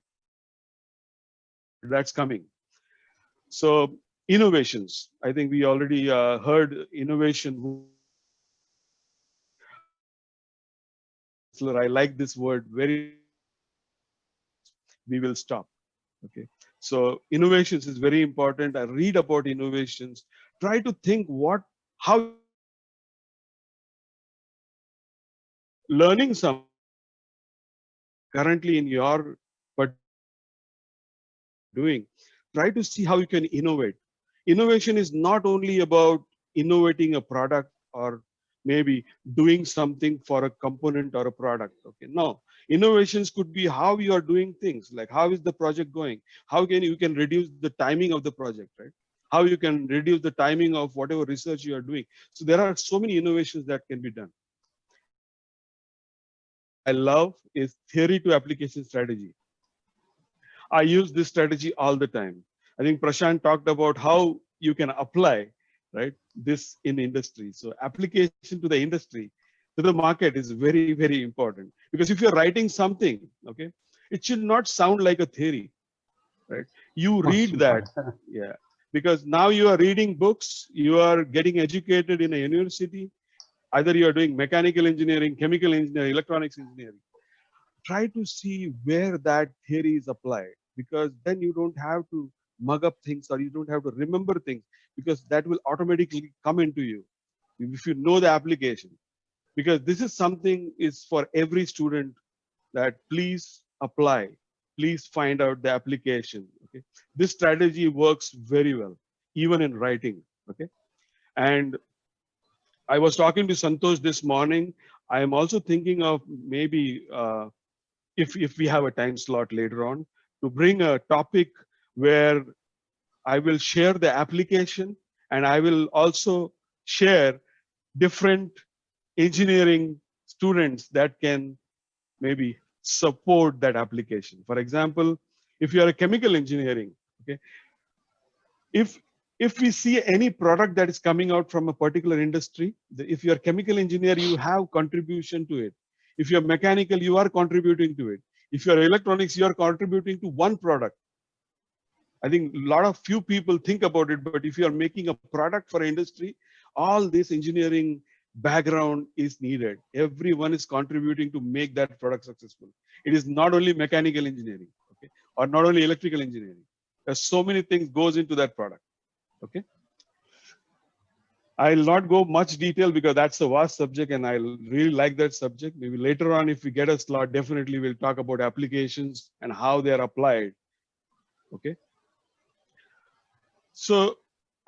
That's coming. So innovations, I think we already heard innovation. I like this word very. We will stop. Okay. So innovations is very important. I read about innovations. Try to think how learning some currently in your but doing. Try to see how you can innovate. Innovation is not only about innovating a product or maybe doing something for a component or a product. Okay, no, innovations could be how you are doing things, like how is the project going, how can you can reduce the timing of the project, right? How you can reduce the timing of whatever research you are doing. So there are so many innovations that can be done. I love is theory to application strategy. I use this strategy all the time. I think Prashant talked about how you can apply, right, this in industry. So application to the industry, to the market is very, very important. Because if you're writing something, okay, it should not sound like a theory, right? You read that, yeah. Because now you are reading books, you are getting educated in a university, either you are doing mechanical engineering, chemical engineering, electronics engineering. Try to see where that theory is applied, because then you don't have to mug up things or you don't have to remember things, because that will automatically come into you if you know the application. Because this is something is for every student, that please apply, please find out the application. Okay, this strategy works very well even in writing. Okay, and I was talking to Santosh this morning. I am also thinking of maybe if we have a time slot later on, to bring a topic where I will share the application and I will also share different engineering students that can maybe support that application. For example, if you are a chemical engineering, okay, if we see any product that is coming out from a particular industry, if you're a chemical engineer, you have contribution to it. If you're mechanical, you are contributing to it. If you're electronics, you are contributing to one product. I think a lot of few people think about it, but if you are making a product for industry, all this engineering background is needed. Everyone is contributing to make that product successful. It is not only mechanical engineering, okay, or not only electrical engineering. There's so many things goes into that product. Okay. I'll not go much detail because that's a vast subject and I really like that subject. Maybe later on, if we get a slot, definitely we'll talk about applications and how they are applied. Okay. So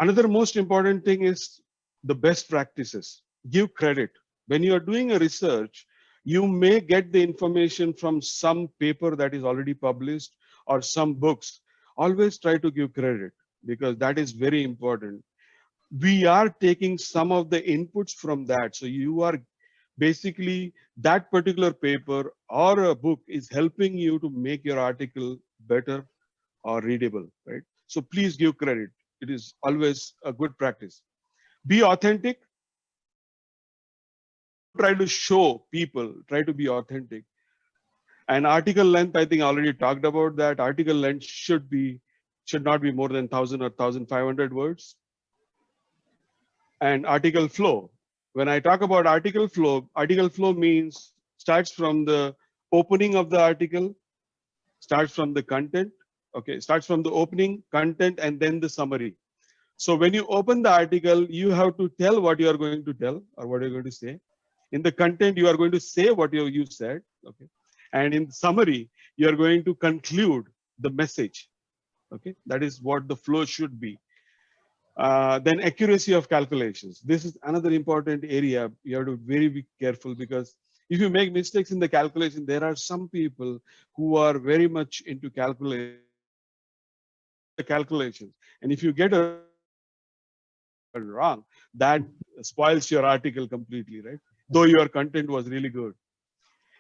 another most important thing is the best practices. Give credit. When you are doing a research, you may get the information from some paper that is already published or some books. Always try to give credit because that is very important. We are taking some of the inputs from that. So you are basically that particular paper or a book is helping you to make your article better or readable, right? So please give credit. It is always a good practice. Be authentic. Try to show people, try to be authentic. And article length, I think I already talked about that. Article length should not be more than 1,000 or 1,500 words. And article flow. When I talk about article flow means starts from the opening of the article, starts from the content, okay, starts from the opening, content, and then the summary. So when you open the article, you have to tell what you are going to tell or what you're going to say. In the content, you are going to say what you said, okay. And in summary, you are going to conclude the message, okay. That is what the flow should be. Then accuracy of calculations. This is another important area. You have to be careful because if you make mistakes in the calculation, there are some people who are very much into calculations. And if you get a wrong, that spoils your article completely, right? Though your content was really good.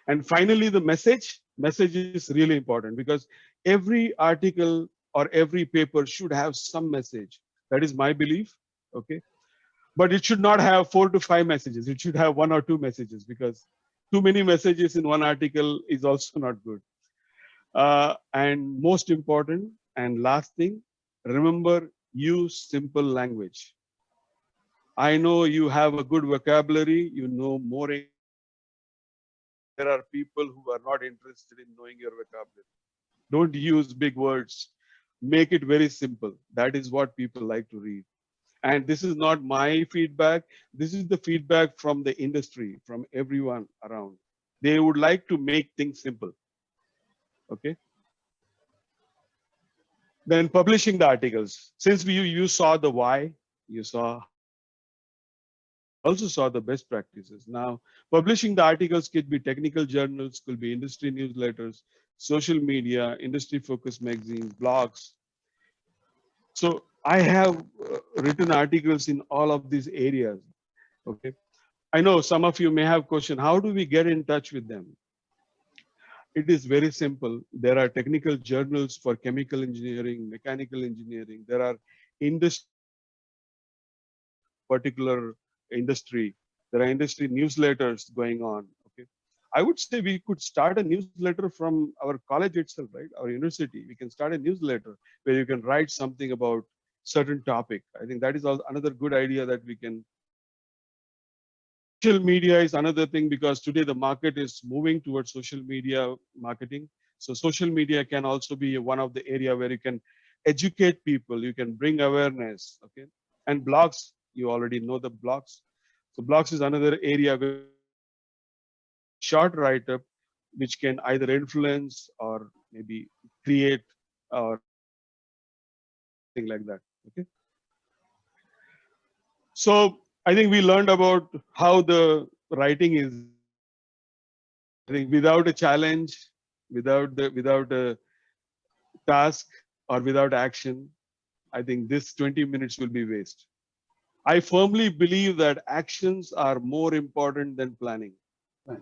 And finally, the message is really important because every article or every paper should have some message. That is my belief, okay? But it should not have 4 to 5 messages. It should have 1 or 2 messages because too many messages in one article is also not good. And most important and last thing, remember, use simple language. I know you have a good vocabulary, you know more. There are people who are not interested in knowing your vocabulary. Don't use big words. Make it very simple. That is what people like to read. And this is not my feedback. This is the feedback from the industry, from everyone around. They would like to make things simple. Okay. Then publishing the articles. Since you saw the why, you also saw the best practices. Now, publishing the articles could be technical journals, could be industry newsletters, social media, industry-focused magazines, blogs. So I have written articles in all of these areas. Okay, I know some of you may have question, how do we get in touch with them? It is very simple. There are technical journals for chemical engineering, mechanical engineering. There are particular industry. There are industry newsletters going on. Okay, I would say we could start a newsletter from our college itself, right? Our university. We can start a newsletter where you can write something about certain topic. I think that is another good idea that we can. Social media is another thing because today the market is moving towards social media marketing. So social media can also be one of the area where you can educate people, you can bring awareness, okay? And blogs, you already know the blogs. So blogs is another area where short write-up, which can either influence or maybe create or thing like that, okay? So I think we learned about how the writing is. I think without a challenge, without a task or without action, I think this 20 minutes will be waste. I firmly believe that actions are more important than planning. Right.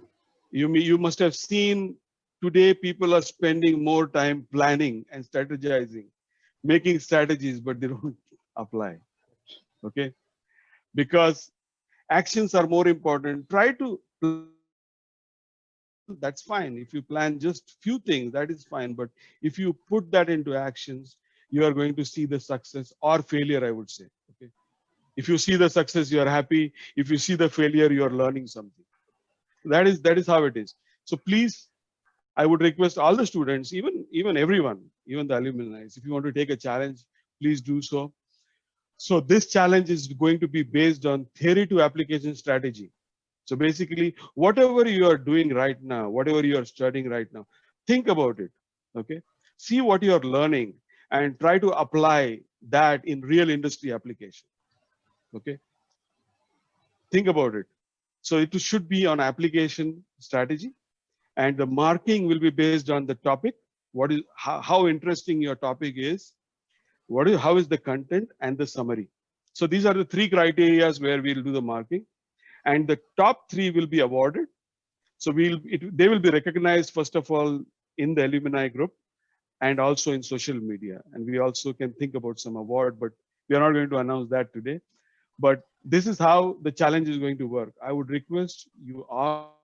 You must have seen today people are spending more time planning and strategizing, making strategies, but they don't apply. Okay, because actions are more important. Try to. That's fine. If you plan just few things, that is fine. But if you put that into actions, you are going to see the success or failure, I would say. Okay. If you see the success, you are happy. If you see the failure, you are learning something. That is how it is. So please, I would request all the students, even everyone, even the alumni, if you want to take a challenge, please do so. So this challenge is going to be based on theory to application strategy. So basically, whatever you are doing right now, whatever you are studying right now, think about it. Okay. See what you are learning and try to apply that in real industry application. Okay. Think about it. So it should be on application strategy, and the marking will be based on the topic. What is how interesting your topic is, how is the content, and the summary. So these are the three criteria where we'll do the marking, and the top three will be awarded. So they will be recognized first of all in the alumni group and also in social media. And we also can think about some award, but we are not going to announce that today. But this is how the challenge is going to work. I would request you all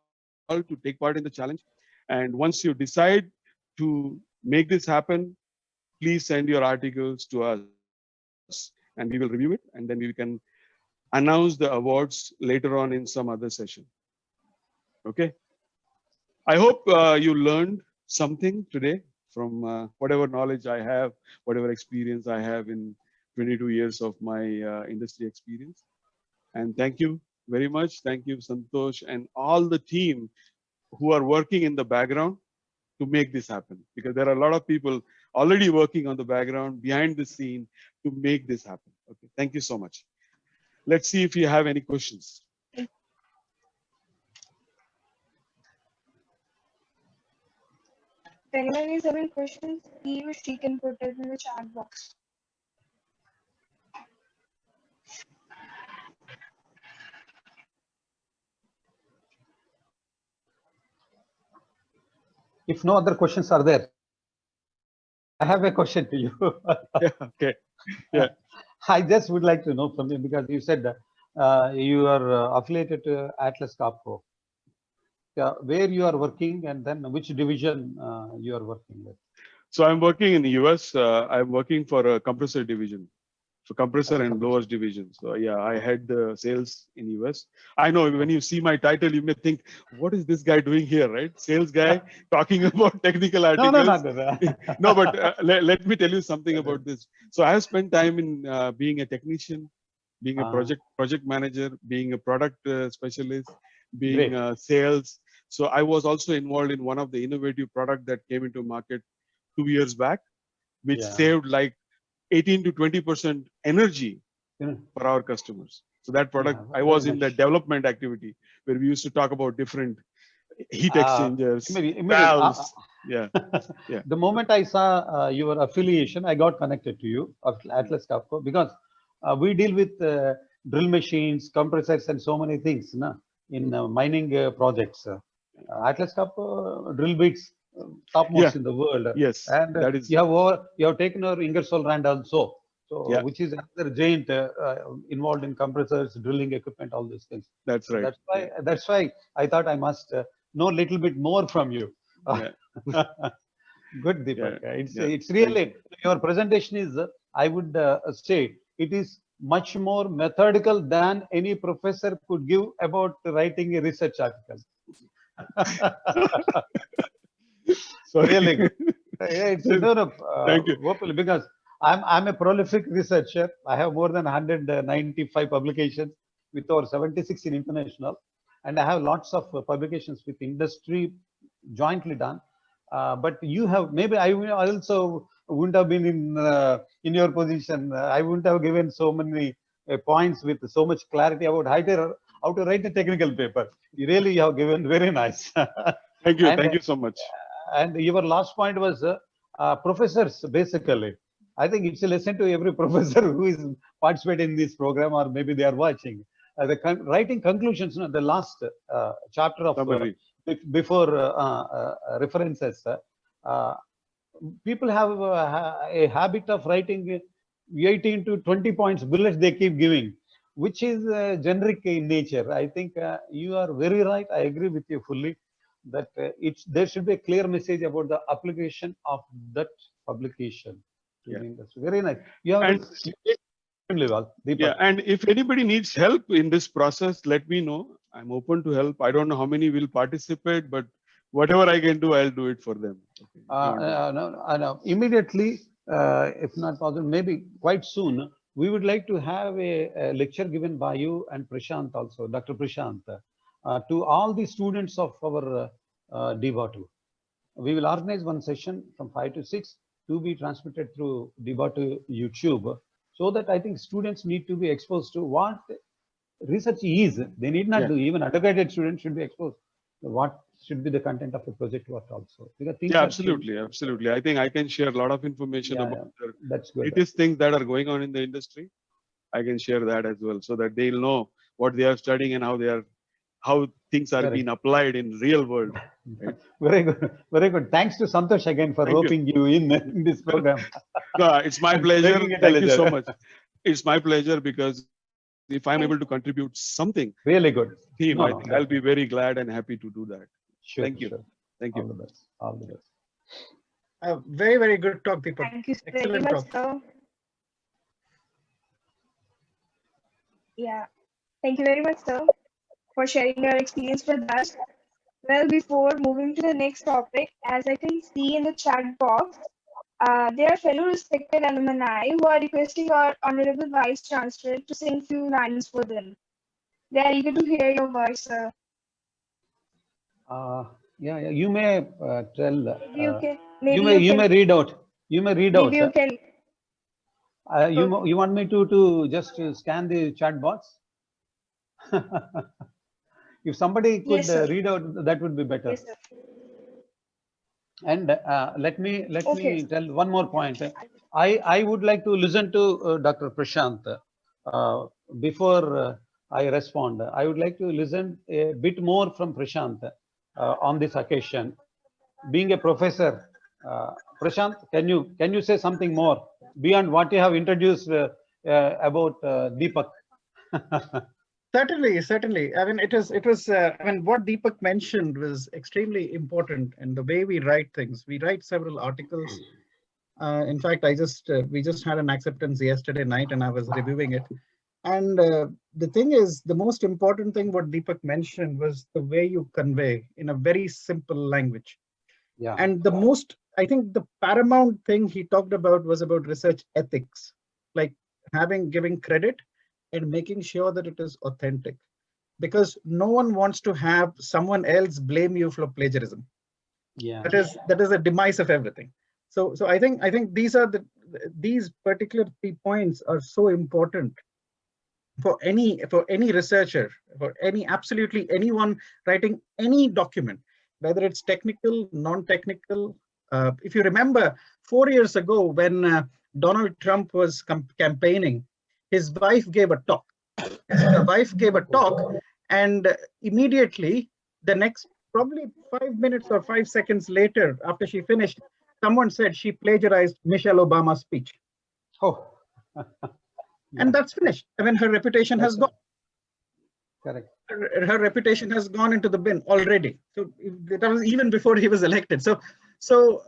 to take part in the challenge. And once you decide to make this happen, please send your articles to us and we will review it. And then we can announce the awards later on in some other session. Okay. I hope you learned something today from whatever knowledge I have, whatever experience I have in 22 years of my industry experience. And thank you very much. Thank you, Santosh, and all the team who are working in the background to make this happen. Because there are a lot of people already working on the background, behind the scene, to make this happen. Okay, thank you so much. Let's see if you have any questions. If anyone is having questions, he or she can put it in the chat box. If no other questions are there, I have a question to you. Yeah, okay. Yeah. I just would like to know from you, because you said you are affiliated to Atlas Copco. Where you are working, and then which division you are working with? So I'm working in the US. I'm working for a compressor division. So compressor and blowers division. So yeah, I had the sales in US. I know when you see my title, you may think, what is this guy doing here, right? Sales guy talking about technical articles. No. No, but let me tell you something about this. So I have spent time in being a technician, being a project manager, being a product specialist, being sales. So I was also involved in one of the innovative product that came into market 2 years back, which saved like 18 to 20% energy for our customers. So that product, I was in the development activity where we used to talk about different heat exchangers, valves. Yeah. The moment I saw your affiliation, I got connected to you of Atlas Copco, because we deal with drill machines, compressors, and so many things in mining projects. Atlas Copco drill bits topmost in the world. Yes, and that is. You have taken our Ingersoll Rand also, so which is another giant involved in compressors, drilling equipment, all these things. That's right. So that's why I thought I must know a little bit more from you. Good, Deepak. It's really, your presentation is, I would say, it is much more methodical than any professor could give about writing a research article. Really good. It's Thank you. Because I'm a prolific researcher. I have more than 195 publications with over 76 in international, and I have lots of publications with industry jointly done. But you have, maybe I also wouldn't have been in your position. I wouldn't have given so many points with so much clarity about how to write a technical paper. You really have given very nice. Thank you. Thank you so much. And your last point was professors, basically. I think it's a lesson to every professor who is participating in this program, or maybe they are watching. Writing conclusions, the last chapter of before references. People have a habit of writing 18 to 20 points bullets they keep giving, which is generic in nature. I think you are very right. I agree with you fully that there should be a clear message about the application of that publication. Very nice. You have extremely well, Deepak. Yeah, and if anybody needs help in this process, let me know. I'm open to help. I don't know how many will participate, but whatever I can do, I'll do it for them. No. Immediately, if not possible, maybe quite soon, we would like to have a lecture given by you and Prashant also, Dr. Prashant, to all the students of our DEVA2. We will organize one session from 5 to 6 to be transmitted through DBA to YouTube, so that I think students need to be exposed to what research is. They need not do, even undergraduate students should be exposed to what should be the content of a project work also. Because things Yeah, are absolutely, absolutely. I think I can share a lot of information about the that's good. latest things that are going on in the industry. I can share that as well, so that they'll know what they are studying and how things are being applied in real world. Right? Very good, very good. Thanks to Santosh again for roping you in this program. No, it's my pleasure. Making it Thank you so leisure. much. It's my pleasure, because if I'm able to contribute something, really good team, No, I no, think I'll be very glad and happy to do that. Sure, Thank you. sure. Thank you. All the best. All the best. Very, very good talk, Deepak. Thank you very Excellent much, talk. sir. Yeah, thank you very much, sir, for sharing your experience with us. Well, before moving to the next topic, as I can see in the chat box, there are fellow respected alumni who are requesting our Honorable Vice Chancellor to sing few lines for them. They are eager to hear your voice, sir. Yeah, you may tell. Maybe you can. You may read out. You may read maybe out. you can. You want me to just scan the chat box? If somebody could Yes, sir. read out, that would be better. Yes, sir. And let me tell one more point. I would like to listen to Dr. Prashant before I respond. I would like to listen a bit more from Prashant on this occasion. Being a professor, Prashant, can you say something more beyond what you have introduced about Deepak? Certainly. I mean, it was. I mean, what Deepak mentioned was extremely important, and the way we write things. We write several articles. In fact, we just had an acceptance yesterday night, and I was reviewing it. And the thing is, the most important thing what Deepak mentioned was the way you convey in a very simple language. Yeah. And I think the paramount thing he talked about was about research ethics, like giving credit and making sure that it is authentic, because no one wants to have someone else blame you for plagiarism. Yeah. That is a demise of everything. So I think these particular 3 points are so important for any researcher, for absolutely anyone writing any document, whether it's technical, non-technical. If you remember 4 years ago when Donald Trump was campaigning, his wife gave a talk. And immediately the next probably 5 minutes or 5 seconds later, after she finished, someone said she plagiarized Michelle Obama's speech. Oh. And that's finished. I mean, her reputation has gone. Correct. Her reputation has gone into the bin already. So that was even before he was elected. So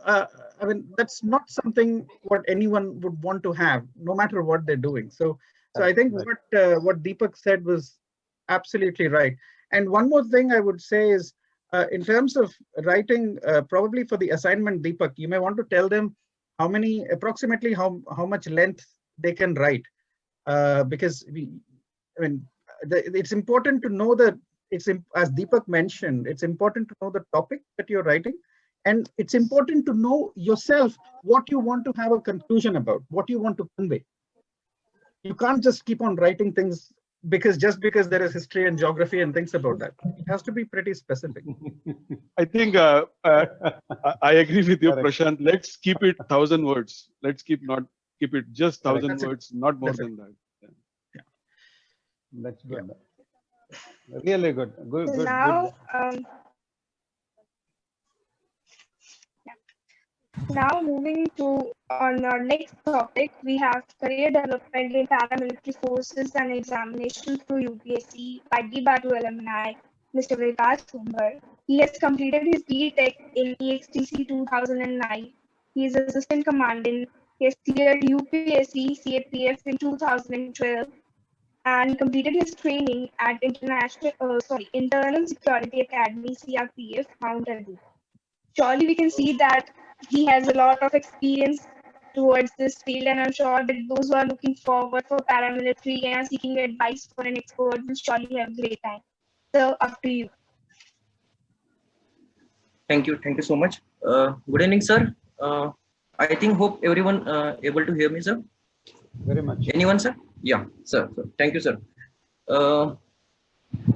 I mean, that's not something what anyone would want to have, no matter what they're doing. So I think what Deepak said was absolutely right. And one more thing I would say is, in terms of writing, probably for the assignment, Deepak, you may want to tell them approximately how much length they can write. Because it's important to know that as Deepak mentioned, it's important to know the topic that you're writing, and it's important to know yourself what you want to have a conclusion about, what you want to convey. You can't just keep on writing things because there is history and geography and things about that. It has to be pretty specific. I think I agree with you, Prashant. Let's keep it 1,000 words. Let's keep it just 1,000 words, not more than that. Yeah. That's good. Yeah. Really good. Good. Now, now moving on our next topic, we have career development in paramilitary forces and examination through UPSC by DBA alumni, Mr. Vikas Kumbar. He has completed his B.Tech in EXTC 2009. He is assistant commandant. He has cleared UPSC CAPF in 2012 and completed his training at Internal Security Academy CRPF, Mount Abu. Surely we can see that he has a lot of experience towards this field, and I'm sure that those who are looking forward for paramilitary and are seeking advice for an expert will surely have a great time. So up to you. Thank you so much. Good evening, sir. I think hope everyone able to hear me, sir. Very much. Anyone, sir? Yeah, sir. Thank you, sir.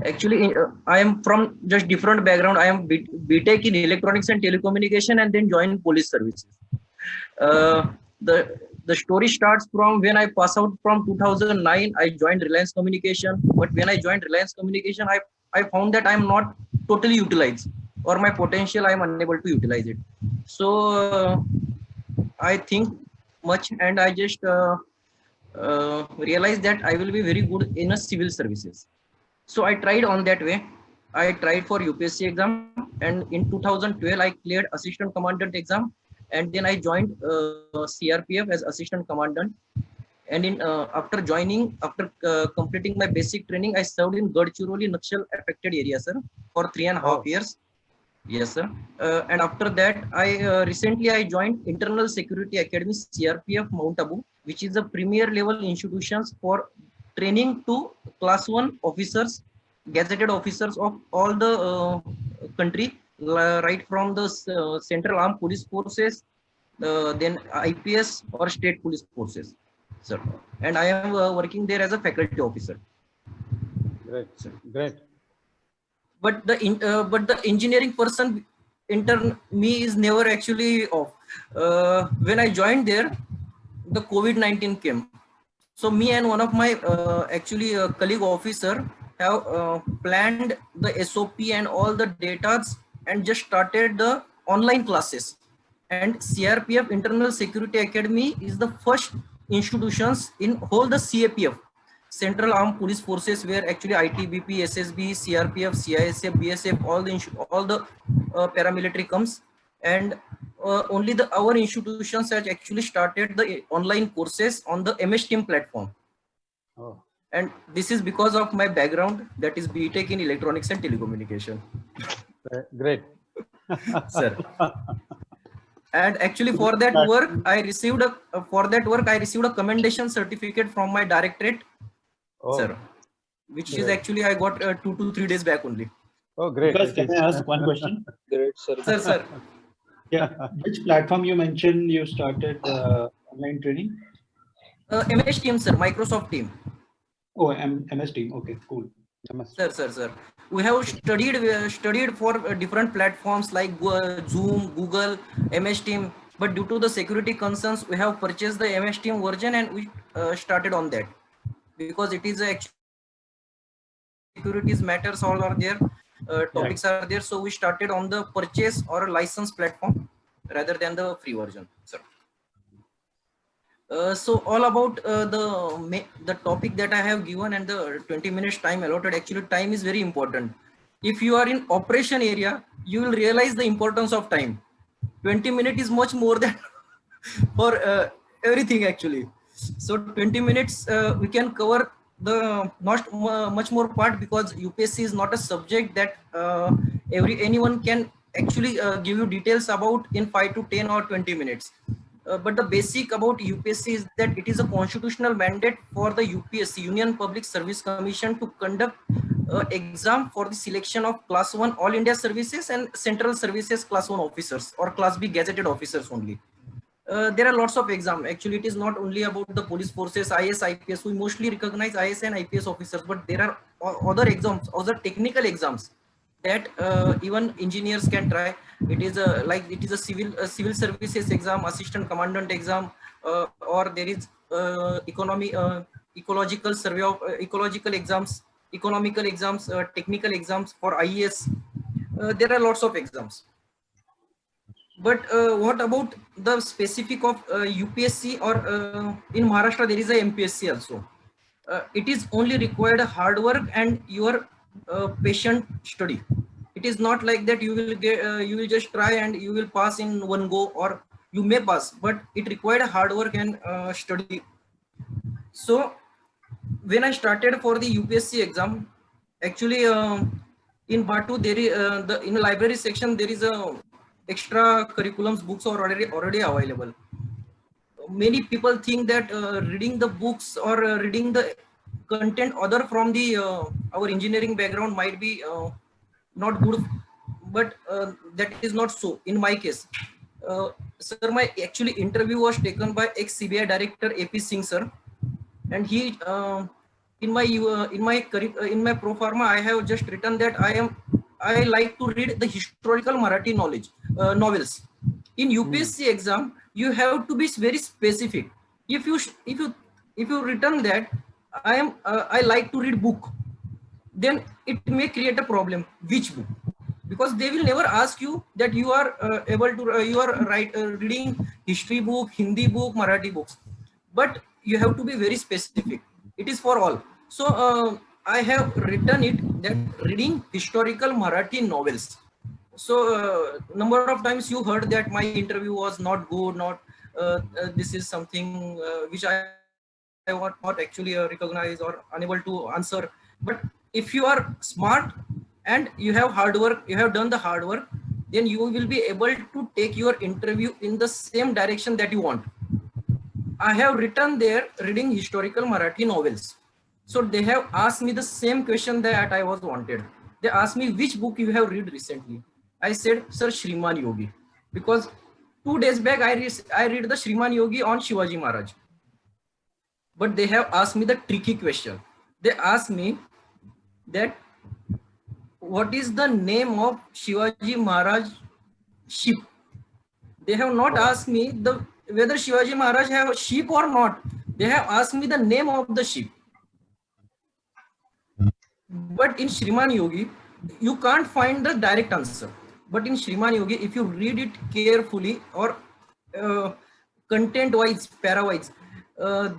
Actually, I am from just different background. I am BTech in electronics and telecommunication, and then joined police services. Uh, the story starts from when I pass out from 2009. I joined Reliance Communication, but when I joined Reliance Communication, I found that I am not totally utilized, or my potential I am unable to utilize it. So I think much, and I just realized that I will be very good in a civil services. So I tried on that way. I tried for UPSC exam, and in 2012 I cleared assistant commandant exam, and then I joined CRPF as assistant commandant. And in after joining, after completing my basic training, I served in Gadchiroli Naxal affected area, sir, for 3.5 years. Yes, sir. And after that, I recently I joined Internal Security Academy CRPF Mount Abu, which is a premier level institutions for training to class 1 officers, gazetted officers of all the country, right from the Central Armed Police Forces, then IPS or State Police Forces, sir. And I am working there as a faculty officer. Great, great. But the engineering person intern me is never actually off. When I joined there, the COVID-19 came. So me and one of my actually colleague officer have planned the SOP and all the data and just started the online classes. And CRPF Internal Security Academy is the first institutions in whole the CAPF, Central Armed Police Forces, where actually ITBP, SSB, CRPF, CISF, BSF, all the paramilitary comes, and only the our institutions have actually started the online courses on the MS Team platform. Oh. And this is because of my background, that is BTech in electronics and telecommunication. Great. Sir. And actually for that work, I received a commendation certificate from my directorate, sir, which is actually I got 2 to 3 days back only. Oh, great. Because can I ask one question? Great, sir. Sir. Yeah. Which platform you mentioned you started online training? MS Team, sir, Microsoft Team. Oh, MS Team. Okay, cool. Sir. We have studied for different platforms like Zoom, Google, MS Team. But due to the security concerns, we have purchased the MS Team version, and we started on that because it is actually securities matters all are there, topics are there. So we started on the purchase or license platform rather than the free version, sir. So all about the topic that I have given and the 20 minutes time allotted. Actually, time is very important. If you are in operation area, you will realize the importance of time. 20 minutes is much more than for everything actually. So 20 minutes we can cover the not much more part, because UPSC is not a subject that anyone can actually give you details about in 5 to 10 or 20 minutes. But the basic about UPSC is that it is a constitutional mandate for the UPSC, Union Public Service Commission, to conduct exam for the selection of class 1 all India services and central services class 1 officers or class B gazetted officers only. There are lots of exams. Actually, it is not only about the police forces, IS, IPS. We mostly recognize IS and IPS officers, but there are other exams, other technical exams that even engineers can try. It is a civil services exam, assistant commandant exam, or there is ecological survey of ecological exams, economical exams, technical exams for IES. There are lots of exams. But what about the specific of UPSC or in Maharashtra there is a MPSC also. It is only required hard work and your patient study. It is not like that you will get you will just try and you will pass in one go, or you may pass, but it required hard work and study. So when I started for the UPSC exam, actually in Batu there is in the library section there is a extra curriculums books are already available. Many people think that reading the books or reading the content other from the our engineering background might be not good, but that is not so in my case. sir, my actually interview was taken by ex-CBI director AP Singh sir, and he in my pro forma I have just written that I like to read the historical Marathi knowledge novels. In UPSC exam, you have to be very specific. If you written that I like to read book, then it may create a problem. Which book? Because they will never ask you that you are able to reading history book, Hindi book, Marathi books, but you have to be very specific. It is for all. So I have written it that reading historical Marathi novels. So number of times you heard that my interview was not good, not this is something which I was not actually recognized or unable to answer. But if you are smart and you have hard work, you have done the hard work, then you will be able to take your interview in the same direction that you want. I have written there reading historical Marathi novels. So they have asked me the same question that I was wanted. They asked me which book you have read recently. I said, sir, Shriman Yogi, because 2 days back I read the Shriman Yogi on Shivaji Maharaj. But they have asked me the tricky question. They asked me that what is the name of Shivaji Maharaj ship? They have not asked me whether Shivaji Maharaj have a ship or not. They have asked me the name of the ship. But in Shriman Yogi, you can't find the direct answer. But in Shriman Yogi, if you read it carefully or content-wise, para-wise,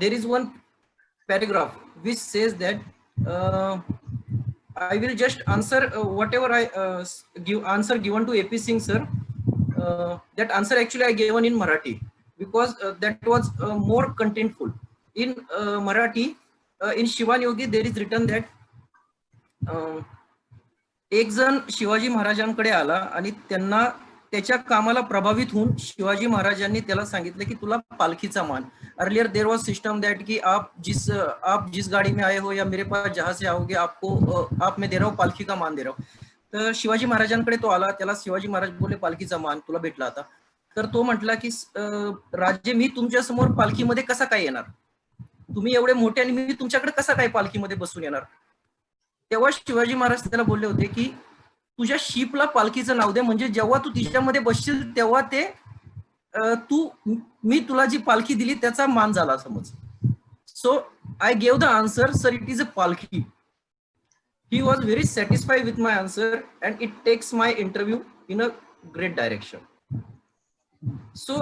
there is one paragraph which says that I will just answer whatever I give answer given to AP Singh sir. That answer actually I given in Marathi because that was more contentful. In Marathi, in Shivan Yogi, there is written that एक जण शिवाजी महाराजांकडे आला आणि त्यांना त्याच्या कामाला प्रभावित होऊन शिवाजी महाराजांनी त्याला सांगितलं की तुला पालखीचा मान. Earlier there was system that कि आप जिस गाड़ी में आए हो या मेरे पास जहां से आओगे आपको आप मैं दे रहा हूँ पालखी का मान दे रहा हूँ. तर शिवाजी महाराजांकडे तो आला, त्याला शिवाजी महाराज बोलले पालखीचा मान तुला भेटला आता. तर तो म्हटला की राजे मी तुमच्या समोर पालखीमध्ये कसा काय येणार, तुम्ही एवढे मोठे आणि मी तुमच्याकडे कसा काय पालखीमध्ये बसून येणार. तेव्हा शिवाजी महाराज त्याला बोलले होते की तुझ्या शिपला पालखीचं नाव दे, म्हणजे जेव्हा तू तिच्यामध्ये बसशील तेव्हा ते मी तुला जी पालखी दिली त्याचा मान झाला समज. So I gave the answer sir it is a palkhi. He was very satisfied with my answer and it takes my interview in a great direction. So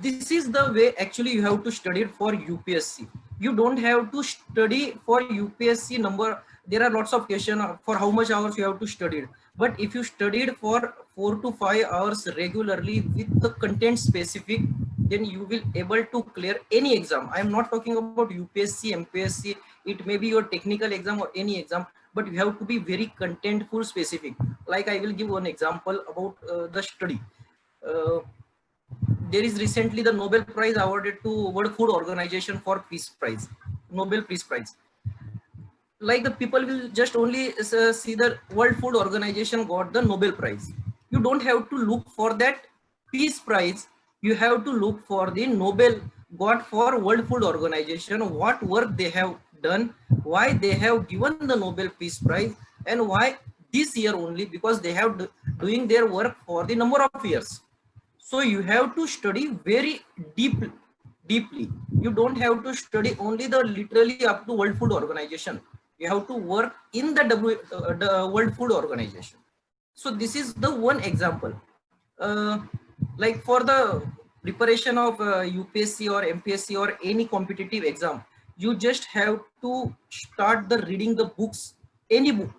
this is the way actually you have to study for UPSC. You don't have to study for UPSC number. There are lots of questions for how much hours you have to study. But if you studied for 4 to 5 hours regularly with the content specific, then you will able to clear any exam. I am not talking about UPSC, MPSC. It may be your technical exam or any exam, but you have to be very contentful specific. Like I will give one example about the study. There is recently the Nobel Prize awarded to World Food Organization for Peace Prize, Nobel Peace Prize. Like the people will just only see the World Food Organization got the Nobel Prize. You don't have to look for that Peace Prize. You have to look for the Nobel got for World Food Organization, what work they have done, why they have given the Nobel Peace Prize, and why this year only, because they have doing their work for the number of years. So you have to study very deeply. You don't have to study only the literally up to World Food Organization. You have to work in the World Food Organization. So this is the one example. Like for the preparation of UPSC or MPSC or any competitive exam, you just have to start the reading the books, any book,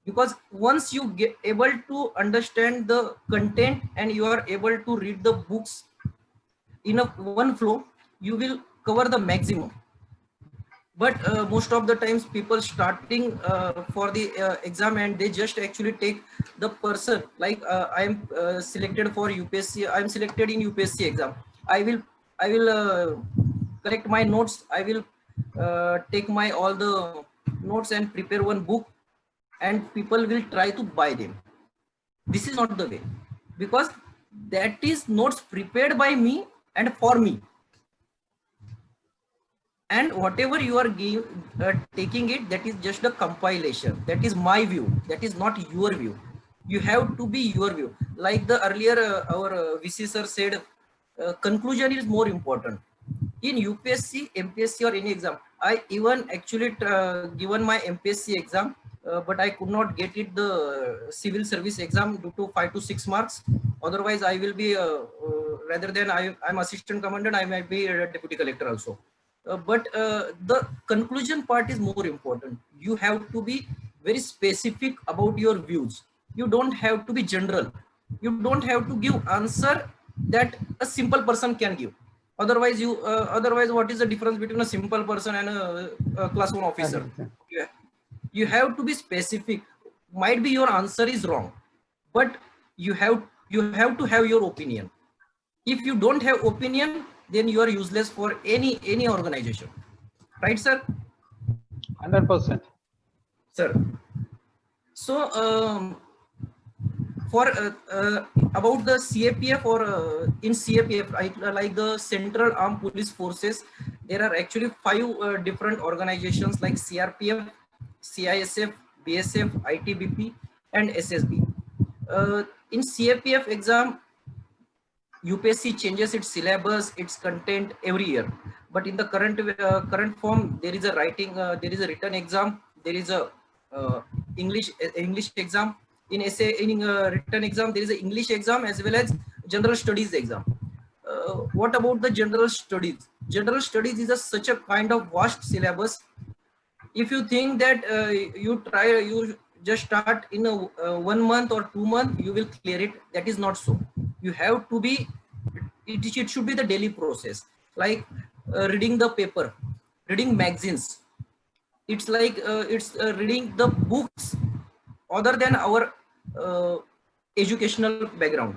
because once you get able to understand the content and you are able to read the books in a one flow, you will cover the maximum. But most of the times people starting for the exam and they just actually take the person like I am selected for UPSC, I am selected in UPSC exam, I will collect my notes, I will take my all the notes and prepare one book and people will try to buy them. This is not the way, because that is notes prepared by me and for me. And whatever you are taking it, that is just a compilation. That is my view. That is not your view. You have to be your view. Like the earlier our VC sir said, conclusion is more important. In UPSC, MPSC or any exam, I even actually given my MPSC exam, but I could not get it the civil service exam due to 5 to 6 marks. Otherwise, I will be rather than I'm assistant commandant, I might be a deputy collector also. But the conclusion part is more important. You have to be very specific about your views. You don't have to be general. You don't have to give answer that a simple person can give. Otherwise, otherwise, what is the difference between a simple person and a class 1 officer? You have to be specific. Might be your answer is wrong, but you have to have your opinion. If you don't have opinion, then you are useless for any organization, right, sir? 100%. Sir, so for about the CAPF or in CAPF, like the Central Armed Police Forces, there are actually 5 different organizations like CRPF, CISF, BSF, ITBP, and SSB. In CAPF exam, UPSC changes its syllabus, its content every year. But in the current form, there is a there is a written exam, there is a English exam. In written exam, there is an English exam as well as general studies exam. What about the general studies? General studies is such a kind of vast syllabus. If you think that you just start in a 1 month or 2 months, you will clear it. That is not so. You have to be, it should be the daily process, like reading the paper, reading magazines. It's like it's reading the books other than our educational background.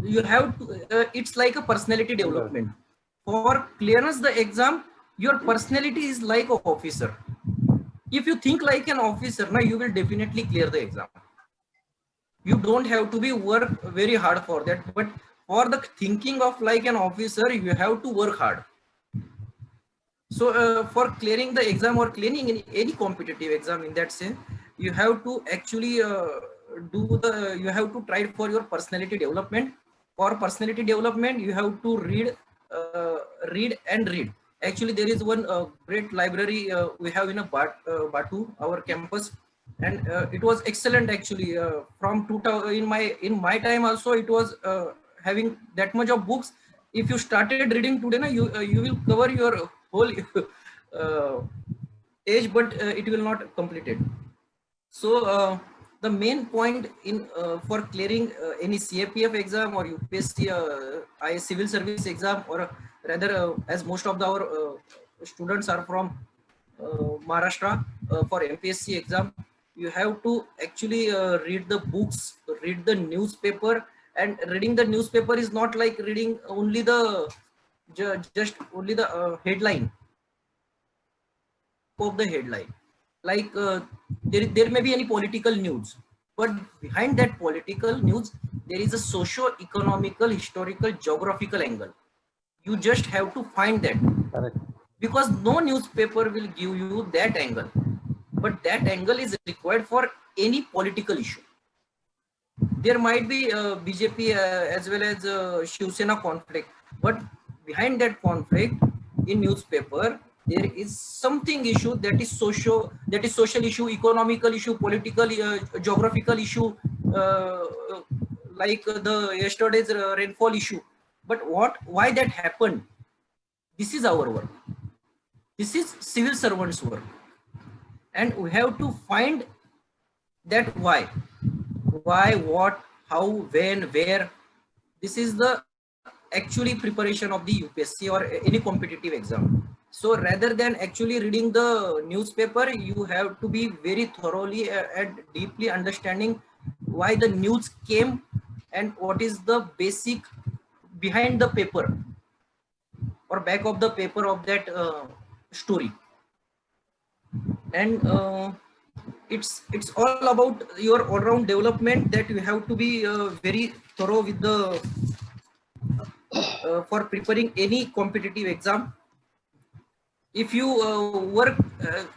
You have to, it's like a personality development. For clearance the exam, your personality is like an officer. If you think like an officer, now you will definitely clear the exam. You don't have to be work very hard for that, but for the thinking of like an officer, you have to work hard. So for clearing the exam or clearing any competitive exam in that sense, you have to actually you have to try for your personality development. For personality development, you have to read and read. Actually, there is one great library we have in a Batu, our campus, and it was excellent actually. From 2000 in my time also, it was having that much of books. If you started reading today, you will cover your whole age, but it will not complete it. So the main point in for clearing any CAPF exam or UPSC civil service exam, or rather as most of our students are from Maharashtra, for MPSC exam, you have to actually read the books, read the newspaper. And reading the newspaper is not like reading only the just only the headline of the headline. Like there may be any political news, but behind that political news, there is a socio-economical, historical, geographical angle. You just have to find that. Correct. Because no newspaper will give you that angle, but that angle is required for any political issue. There might be BJP as well as Shiv Sena conflict, but behind that conflict in newspaper, there is something issue that is social issue, economical issue, political, geographical issue, like the yesterday's rainfall issue. But why that happened? This is our work. This is civil servants' work, and we have to find that why, what, how, when, where. This is the actually preparation of the UPSC or any competitive exam. So rather than actually reading the newspaper, you have to be very thoroughly and deeply understanding why the news came and what is the basic behind the paper or back of the paper of that story. And it's all about your all-round development, that you have to be very thorough with the for preparing any competitive exam. If you work,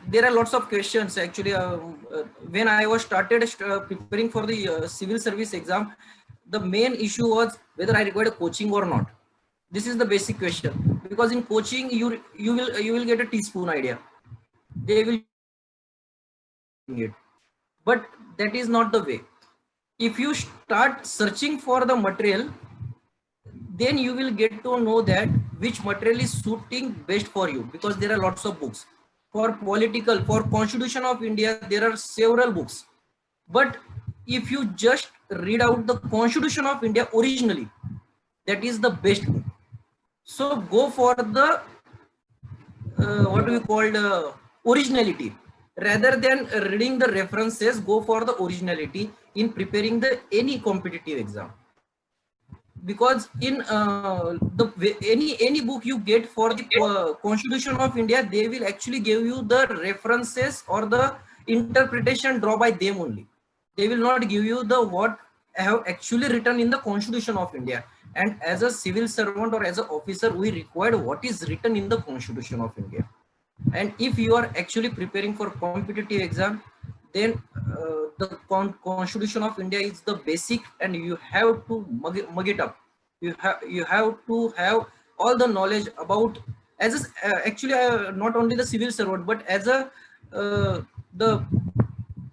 there are lots of questions actually. When I was started preparing for the civil service exam, the main issue was whether I required a coaching or not. This is the basic question, because in coaching you will get a teaspoon idea. They will it, but that is not the way. If you start searching for the material, then you will get to know that which material is suiting best for you, because there are lots of books. For political, for Constitution of India, there are several books. But if you just read out the Constitution of India originally, that is the best book. So go for the what do we call originality. Rather than reading the references, go for the originality in preparing the any competitive exam. Because in any book you get for the Constitution of India, they will actually give you the references or the interpretation drawn by them only. They will not give you the what have actually written in the Constitution of India. And as a civil servant or as an officer, we require what is written in the Constitution of India. And if you are actually preparing for competitive exam, then the Constitution of India is the basic, and you have to mug it up. You have to have all the knowledge about, as a, actually not only the civil servant, but as a the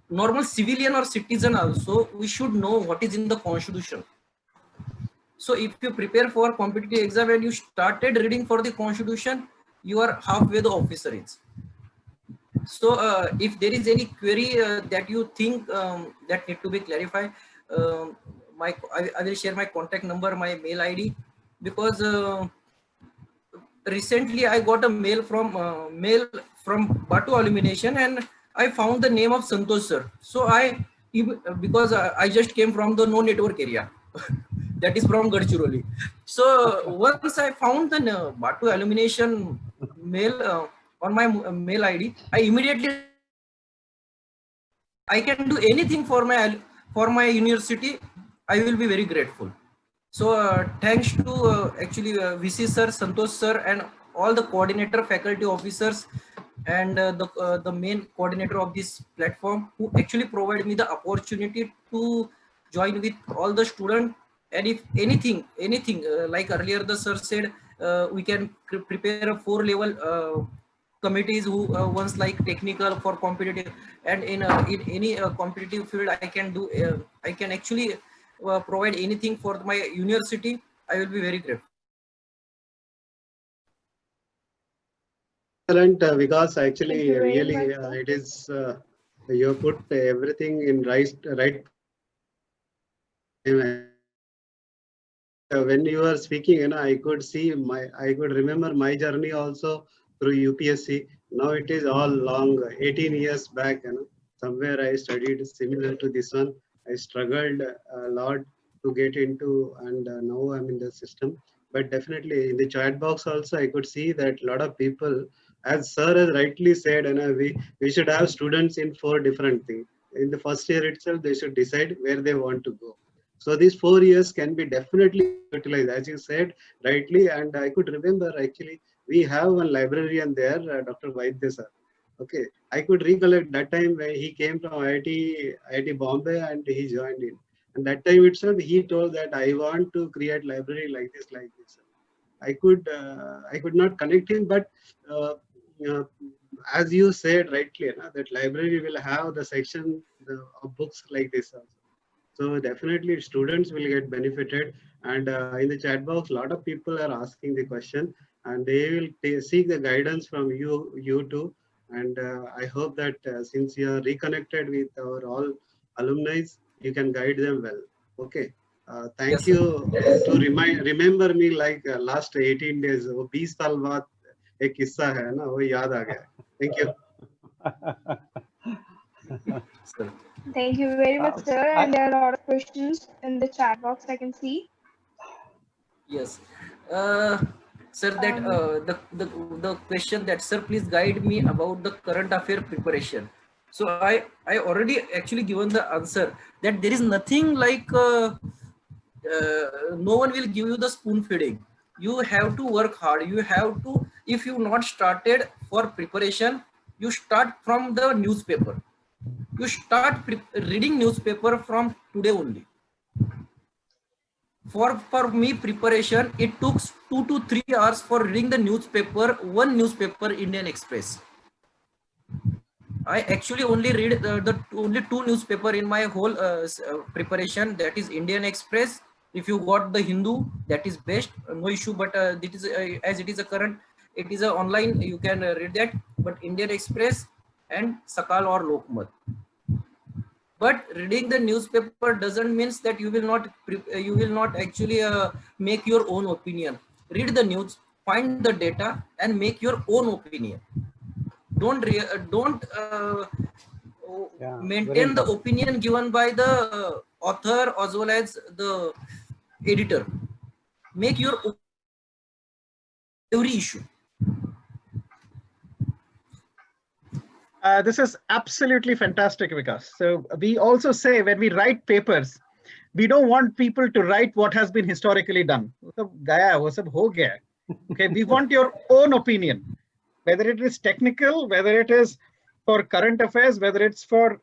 normal civilian or citizen also, we should know what is in the Constitution. So if you prepare for competitive exam and you started reading for the Constitution, you are halfway the officer is. So if there is any query that you think that need to be clarified, I will share my contact number, my mail ID, because recently I got a mail from Batu Illumination, and I found the name of Santosh sir. So because I just came from the no network area, that is from Gadchiroli. So once I found the Batu Illumination mail on my mail ID, I immediately, I can do anything for my university. I will be very grateful. So thanks to actually VC sir, Santosh sir, and all the coordinator, faculty officers, and the main coordinator of this platform, who actually provided me the opportunity to join with all the students. And if anything like earlier the sir said, we can prepare a 4-level committees who once like technical for competitive, and in any competitive field I can do, I can actually provide anything for my university. I will be very grateful. Excellent, because actually Thank you very really much, sir. it is you put everything in right. When you were speaking, I could I could remember my journey also through UPSC. Now it is all long, 18 years back, somewhere I studied similar to this one. I struggled a lot to get into, and now I'm in the system. But definitely in the chat box also, I could see that a lot of people, as sir has rightly said, we should have students in 4 different things. In the first year itself, they should decide where they want to go. So these 4 years can be definitely utilized, as you said rightly. And I could remember actually we have one librarian there, Dr. Vaidya sir. Okay, I could recollect that time when he came from IIT Bombay and he joined in. And that time itself, he told that I want to create library like this, like this. I could not connect him, but uh, uh, as you said rightly, that library will have the section of books like this also. So definitely students will get benefited, and in the chat box, a lot of people are asking the question, and they will seek the guidance from you too. And I hope that since you are reconnected with our all alumni, you can guide them well. Okay. Thank Yes, sir. you to remember me like last 18 days. वो 20 साल बाद एक किस्सा है ना, वो याद आ गया. Thank you. Sir. Thank you very much, sir. And there are a lot of questions in the chat box I can see. Yes, sir. That the question that, sir, please guide me about the current affair preparation. So I already actually given the answer that there is nothing like no one will give you the spoon feeding. You have to work hard. You have to, if you not started for preparation, you start from the newspaper. You start reading newspaper from today only. For me preparation, it took 2 to 3 hours for reading the newspaper, one newspaper, Indian Express. I actually only read the only 2 newspaper in my whole preparation, that is Indian Express. If you got the Hindu, that is best, no issue, but it is as it is a current, it is a online, you can read that, but Indian Express and Sakal or Lokmat. But reading the newspaper doesn't mean that you will not actually make your own opinion. Read the news, find the data, and make your own opinion. Don't maintain the opinion given by the author as well as the editor. Make your every issue. This is absolutely fantastic, Vikas. So we also say when we write papers, we don't want people to write what has been historically done. Okay, we want your own opinion, whether it is technical, whether it is for current affairs, whether it's for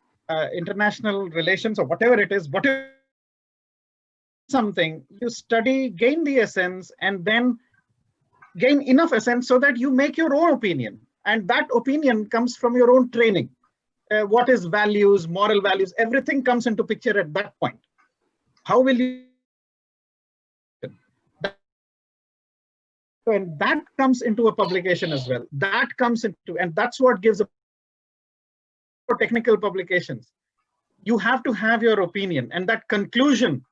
international relations or whatever it is, whatever something you study, gain the essence, and then gain enough essence so that you make your own opinion. And that opinion comes from your own training. What is values, moral values, everything comes into picture at that point. How will you? And that comes into a publication as well. That comes into, and that's what gives a for technical publications. You have to have your opinion, and that conclusion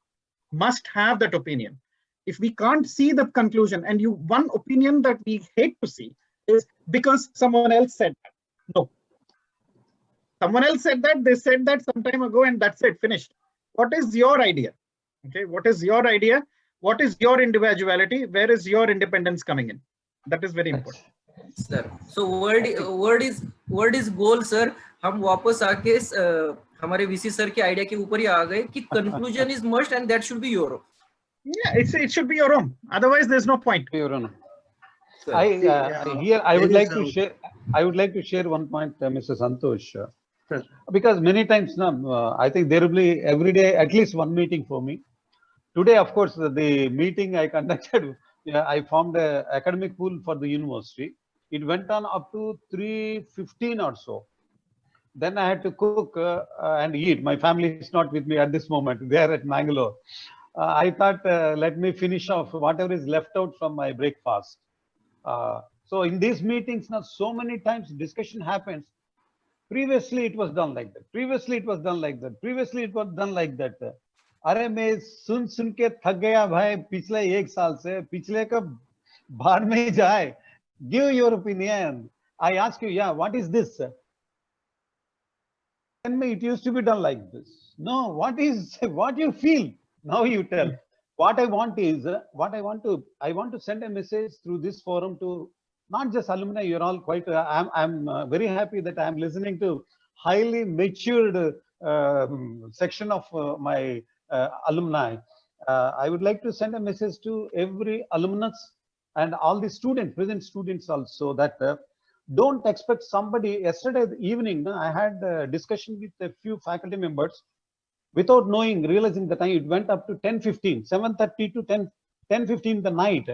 must have that opinion. If we can't see the conclusion, and one opinion that we hate to see is because someone else said that. No. Someone else said that, they said that some time ago, and that's it, finished. What is your idea? Okay, what is your idea? What is your individuality? Where is your independence coming in? That is very important. Sir, so word is goal, sir. हम वापस आके हमारे VC sir के idea के ऊपर ही आ गए कि conclusion is must and that should be your own. Yeah, it should be your own. Otherwise, there's no point. Your own. I would like to share. I would like to share one point, Mr. Santosh, because many times now I think there will be every day at least one meeting for me. Today, of course, the meeting I conducted, I formed an academic pool for the university. It went on up to 3:15 or so. Then I had to cook and eat. My family is not with me at this moment. They are at Mangalore. I thought, let me finish off whatever is left out from my breakfast. So in these meetings now, so many times discussion happens. Previously, it was done like that. Previously, it was done like that. Previously, it was done like that. अरे मैं सुन के थक गया भाई पिछले 1 साल से पिछले का बाहर में जाए. Give your opinion. I ask you, yeah, what is this? Tell me, it used to be done like this. No, what you feel? Now you tell. What I want is, I want to send a message through this forum to not just alumni. You're all quite. I'm very happy that I'm listening to highly matured section of my alumni. I would like to send a message to every alumnus and all the students, present students also, that don't expect somebody. Yesterday evening, I had a discussion with a few faculty members. Without knowing, realizing the time, it went up to 10:15, 7:30 to 10:15 the night.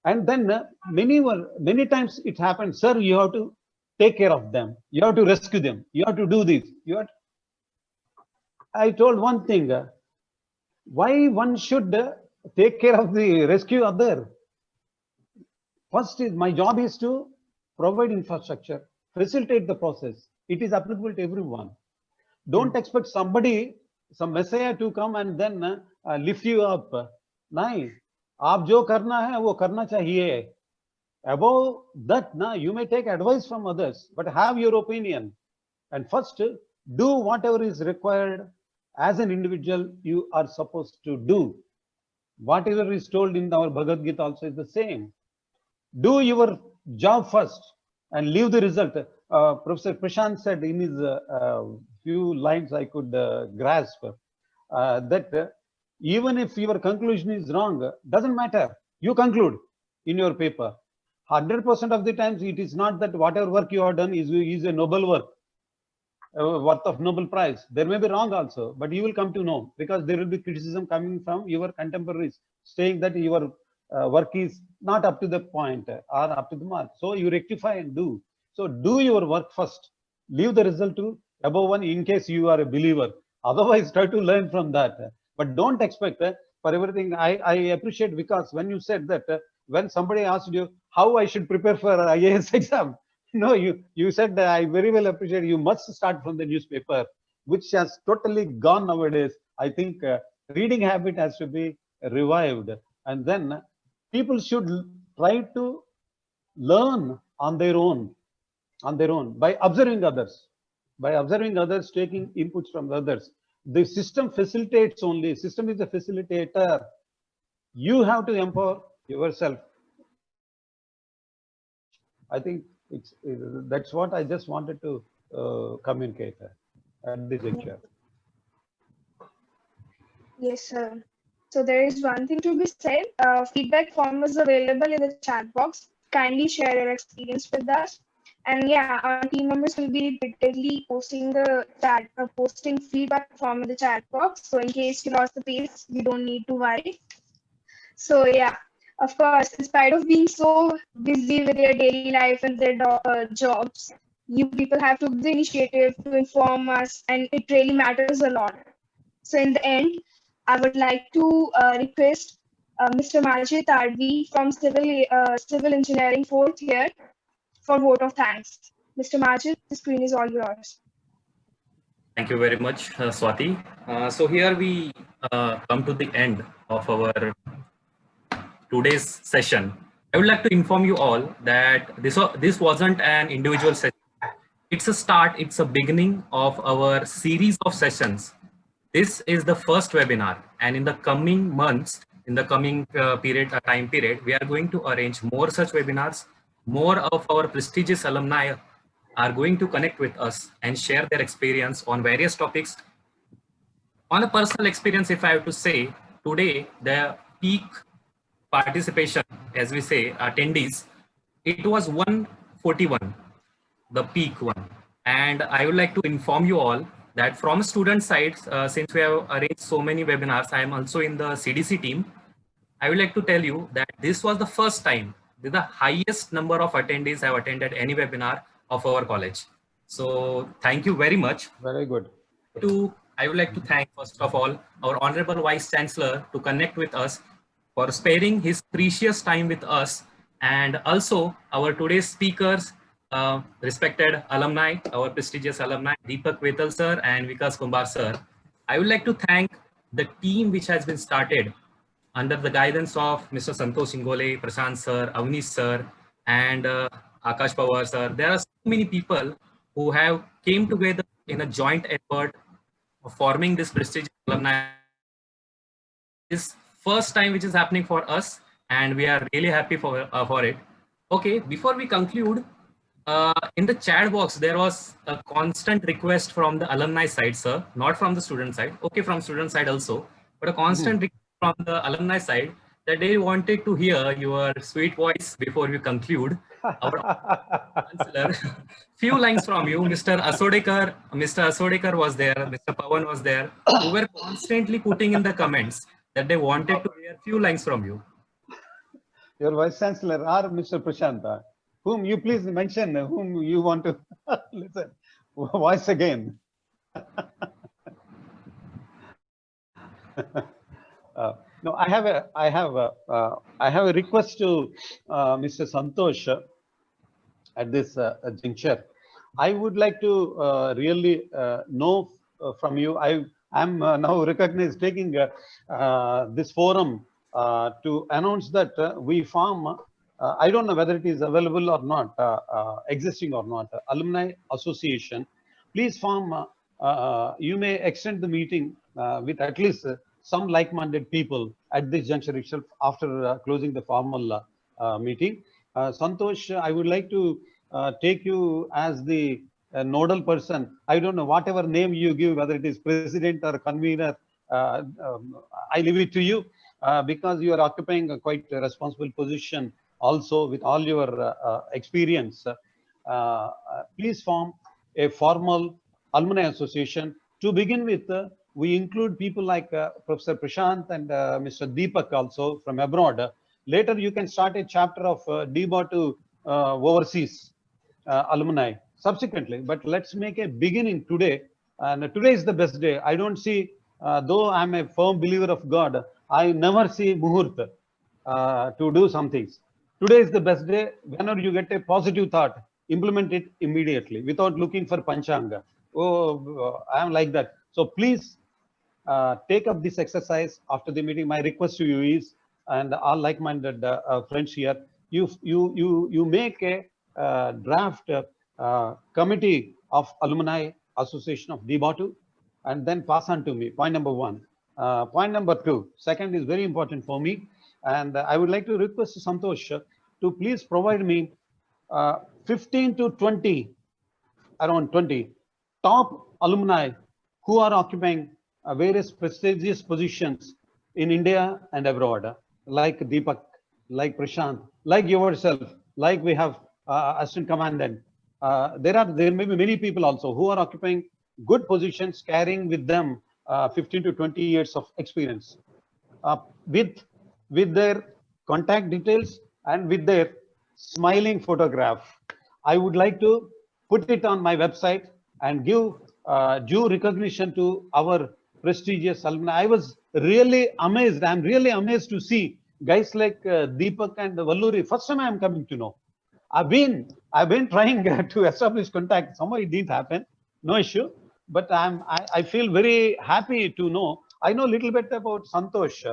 And then many times it happened, sir, you have to take care of them. You have to rescue them. You have to do this. I told one thing, why one should take care of the rescue other? First, my job is to provide infrastructure, facilitate the process. It is applicable to everyone. Don't expect somebody, some messiah to come and then lift you up. नहीं, आप जो करना है वो करना चाहिए. Above that, you may take advice from others, but have your opinion. And first, do whatever is required as an individual. You are supposed to do whatever is told in our Bhagavad Gita. Also is the same. Do your job first and leave the result. Professor Prashant said in his few lines I could grasp that even if your conclusion is wrong, doesn't matter. You conclude in your paper. 100% of the times it is not that whatever work you have done is a noble work, worth of Nobel Prize. There may be wrong also, but you will come to know because there will be criticism coming from your contemporaries saying that your work is not up to the point or up to the mark. So you rectify and do. So do your work first. Leave the result to above one in case you are a believer. Otherwise, try to learn from that. But don't expect for everything. I appreciate because when you said that when somebody asked you how I should prepare for IAS exam, no, you said that I very well appreciate. You must start from the newspaper, which has totally gone nowadays. I think reading habit has to be revived, and then people should try to learn on their own, by observing others, taking inputs from others. The system facilitates only. System is a facilitator. You have to empower yourself. I think that's what I just wanted to communicate at this juncture. Yes, sir. So there is one thing to be said. Feedback form is available in the chat box. Kindly share your experience with us. And yeah, our team members will be repeatedly posting feedback form in the chat box. So in case you lost the page, you don't need to worry. So yeah, of course, in spite of being so busy with their daily life and their jobs, you people have took the initiative to inform us, and it really matters a lot. So in the end, I would like to request Mr. Majid Tadvi from Civil Engineering 4th year for vote of thanks. Mr. Majid, the screen is all yours. Thank you very much, Swati. So here we come to the end of our today's session. I would like to inform you all that this wasn't an individual session. It's a start, it's a beginning of our series of sessions. This is the first webinar, and in the coming months, in the coming time period, we are going to arrange more such webinars. More of our prestigious alumni are going to connect with us and share their experience on various topics. On a personal experience, if I have to say, today the peak participation, as we say, attendees, it was 141, the peak one. And I would like to inform you all that from student side, since we have arranged so many webinars, I am also in the CDC team. I would like to tell you that this was the first time the highest number of attendees have attended any webinar of our college. So thank you very much. Very good. I would like to thank, first of all, our Honorable Vice Chancellor to connect with us, for sparing his precious time with us, and also our today's speakers, respected alumni, our prestigious alumni, Deepak Vetal sir and Vikas Kumar sir. I would like to thank the team which has been started under the guidance of Mr. Santosh Ingole, Prashant sir, Avnish sir, and Akash Pawar sir. There are so many people who have came together in a joint effort of forming this prestigious alumni. This first time which is happening for us, and we are really happy for it. Okay, before we conclude, in the chat box there was a constant request from the alumni side, sir, not from the student side. Okay, from student side also, but a constant request from the alumni side that they wanted to hear your sweet voice before we conclude. Our Chancellor, few lines from you. Mr. Asodekar was there, Mr. Pawan was there, who were constantly putting in the comments that they wanted to hear few lines from you. Your Vice Chancellor or Mr. Prashant, whom you please mention, whom you want to listen. Voice again. No, I have a request to Mr. Santosh at this juncture. I would like to really know from you. I'm now recognized taking this forum to announce that we form. I don't know whether it is available or not, existing or not. Alumni Association. Please form. You may extend the meeting with at least some like-minded people at this juncture itself after closing the formal meeting. Santosh, I would like to take you as the nodal person. I don't know, whatever name you give, whether it is president or convener, I leave it to you because you are occupying a quite responsible position also with all your experience. Please form a formal alumni association. To begin with, we include people like Professor Prashant and Mr. Deepak also from abroad. Later, you can start a chapter of DBA to overseas alumni subsequently. But let's make a beginning today. And today is the best day. I don't see, though I'm a firm believer of God, I never see Muhurt to do some things. Today is the best day. Whenever you get a positive thought, implement it immediately without looking for Panchanga. Oh, I am like that. So please take up this exercise after the meeting. My request to you is, and all like-minded friends here, you make a draft committee of Alumni Association of DBATU and then pass on to me. Point number one. Point number two, second is very important for me. And I would like to request Santosh to please provide me 15 to 20, around 20 top alumni who are occupying various prestigious positions in India and abroad, like Deepak, like Prashant, like yourself, like we have Assistant Commandant. There may be many people also who are occupying good positions, carrying with them 15 to 20 years of experience. With their contact details and with their smiling photograph. I would like to put it on my website and give due recognition to our prestigious alumni. I was really amazed. I'm really amazed to see guys like Deepak and Valluri. First time I'm coming to know. I've been trying to establish contact. Somehow it didn't happen. No issue. But I feel very happy to know. I know a little bit about Santosh,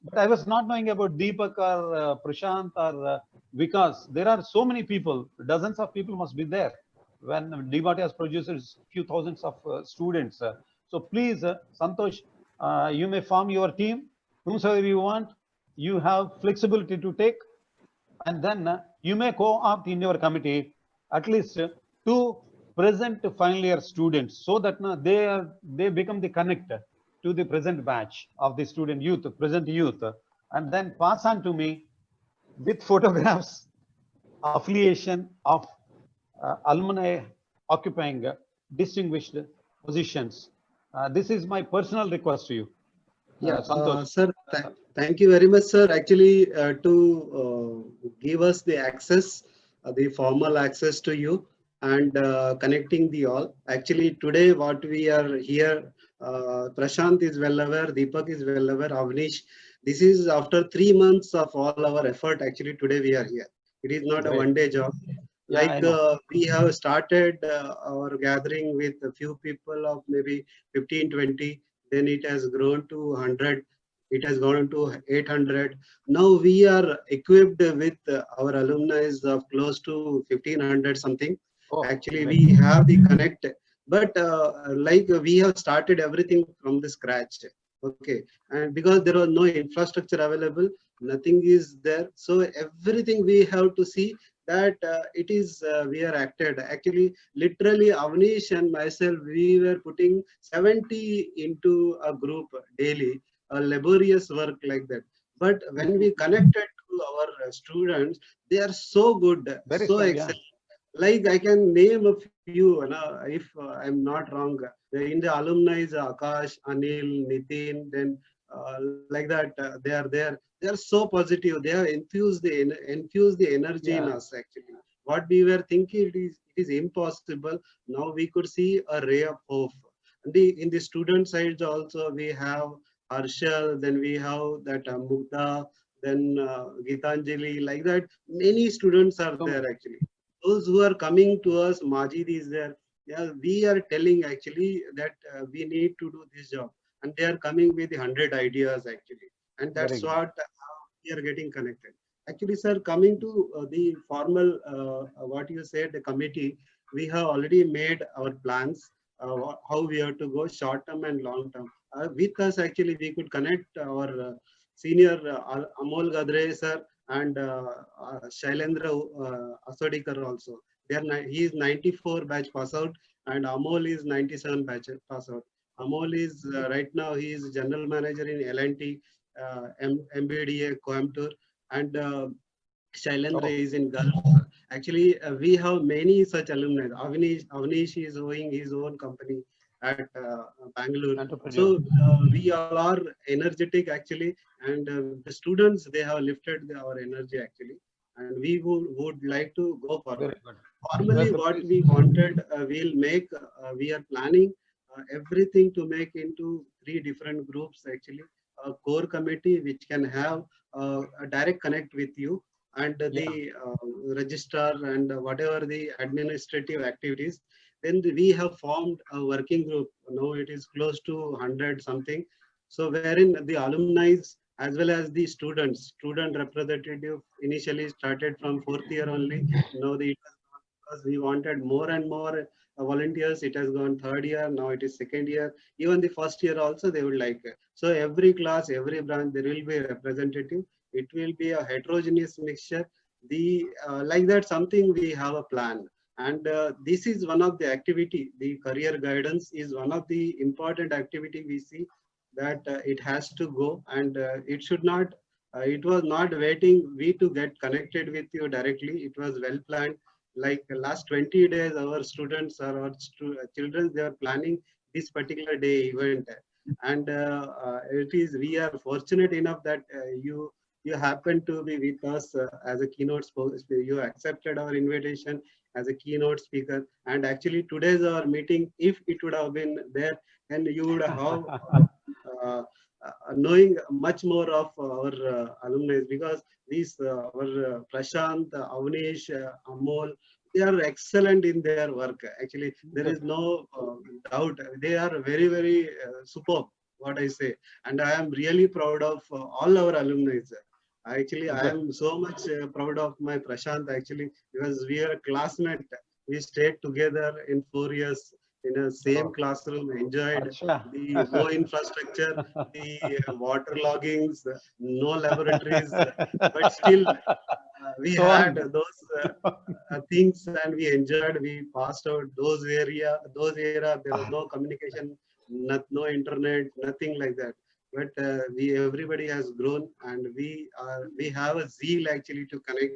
but I was not knowing about Deepak or Prashant or Vikas. There are so many people, dozens of people must be there when DBAT has produced few thousands of students. So please, Santosh, you may form your team, whomsoever you want. You have flexibility to take, and then you may co-opt in your committee at least two present final year students, so that they become the connector to the present batch of the student youth, present youth, and then pass on to me with photographs, affiliation of alumni occupying distinguished positions. This is my personal request to you. Yeah, Santosh. sir, thank you very much, sir. Actually, to give us the access, the formal access to you and connecting the all. Actually, today what we are here, Prashant is well aware, Deepak is well aware, Avnish. This is after 3 months of all our effort. Actually, today we are here. It is not a one-day job. Yeah, Like we have started our gathering with a few people of maybe 15, 20. Then it has grown to 100, it has gone to 800. Now we are equipped with our alumni of close to 1500 something. Oh, actually, great. we have the connect, but like we have started everything from the scratch. Okay, and because there was no infrastructure available, nothing is there. So everything we have to see that it is we are acted. Actually, literally, Avnish and myself, we were putting 70 into a group daily, a laborious work like that. But when we connected to our students, they are so good, Very so strong, excellent. Like I can name a few, if I'm not wrong. In the alumni is Akash, Anil, Nitin, then like that they are there. They are so positive. They have infused the energy in us. Actually, what we were thinking it is impossible. Now we could see a ray of hope. In the student side also we have Harshal, then we have that Mukta, then Gitanjali, like that. Many students are there actually. Those who are coming to us, Majid is there. Yeah, we are telling actually that we need to do this job, and they are coming with 100 ideas actually, and that's what we are getting connected. Actually, sir, coming to the formal, what you said, the committee, we have already made our plans, how we have to go short term and long term. With us, actually, we could connect our senior Amol Gadre, sir, and Shailendra Asodikar also. He is 94 batch pass out, and Amol is 97 batch pass out. Amol is right now he is general manager in L&T, MBDA Coimbatore, and Shailendra is in Gulf. Actually, we have many such alumni. Avnish is owning his own company at Bangalore. Entrepreneur. So we all are energetic actually, and the students, they have lifted our energy actually, and we would like to go forward. Very good. Formally, what we wanted, we are planning everything to make into 3 different groups actually. A core committee which can have a direct connect with you, and the registrar and whatever the administrative activities. Then we have formed a working group. Now it is close to 100 something. So wherein the alumni as well as the student representative initially started from 4th year only. Now because we wanted more and more volunteers, it has gone 3rd year, now it is 2nd year, even the 1st year also they would like it. So every class, every branch, there will be a representative. It will be a heterogeneous mixture. Like that, something we have a plan, and this is one of the activity. The career guidance is one of the important activity we see that it has to go, and it should not. It was not waiting we to get connected with you directly. It was well planned. Like last 20 days, our students or our children, they are planning this particular day event, and we are fortunate enough that you happen to be with us as a keynote speaker. You accepted our invitation as a keynote speaker, and actually today's our meeting, if it would have been there, then you would have knowing much more of our alumni, because these our Prashant, Avnish, Amol, they are excellent in their work. Actually, there is no doubt. They are very, very superb, what I say. And I am really proud of all our alumni. Actually, I am so much proud of my Prashant actually, because we are a classmate. We stayed together in 4 years in a same classroom, enjoyed the no infrastructure, the water loggings, no laboratories, but still we had those things, and we enjoyed. We passed out those era. There was no communication, no internet, nothing like that. But everybody has grown, and we have a zeal actually to connect.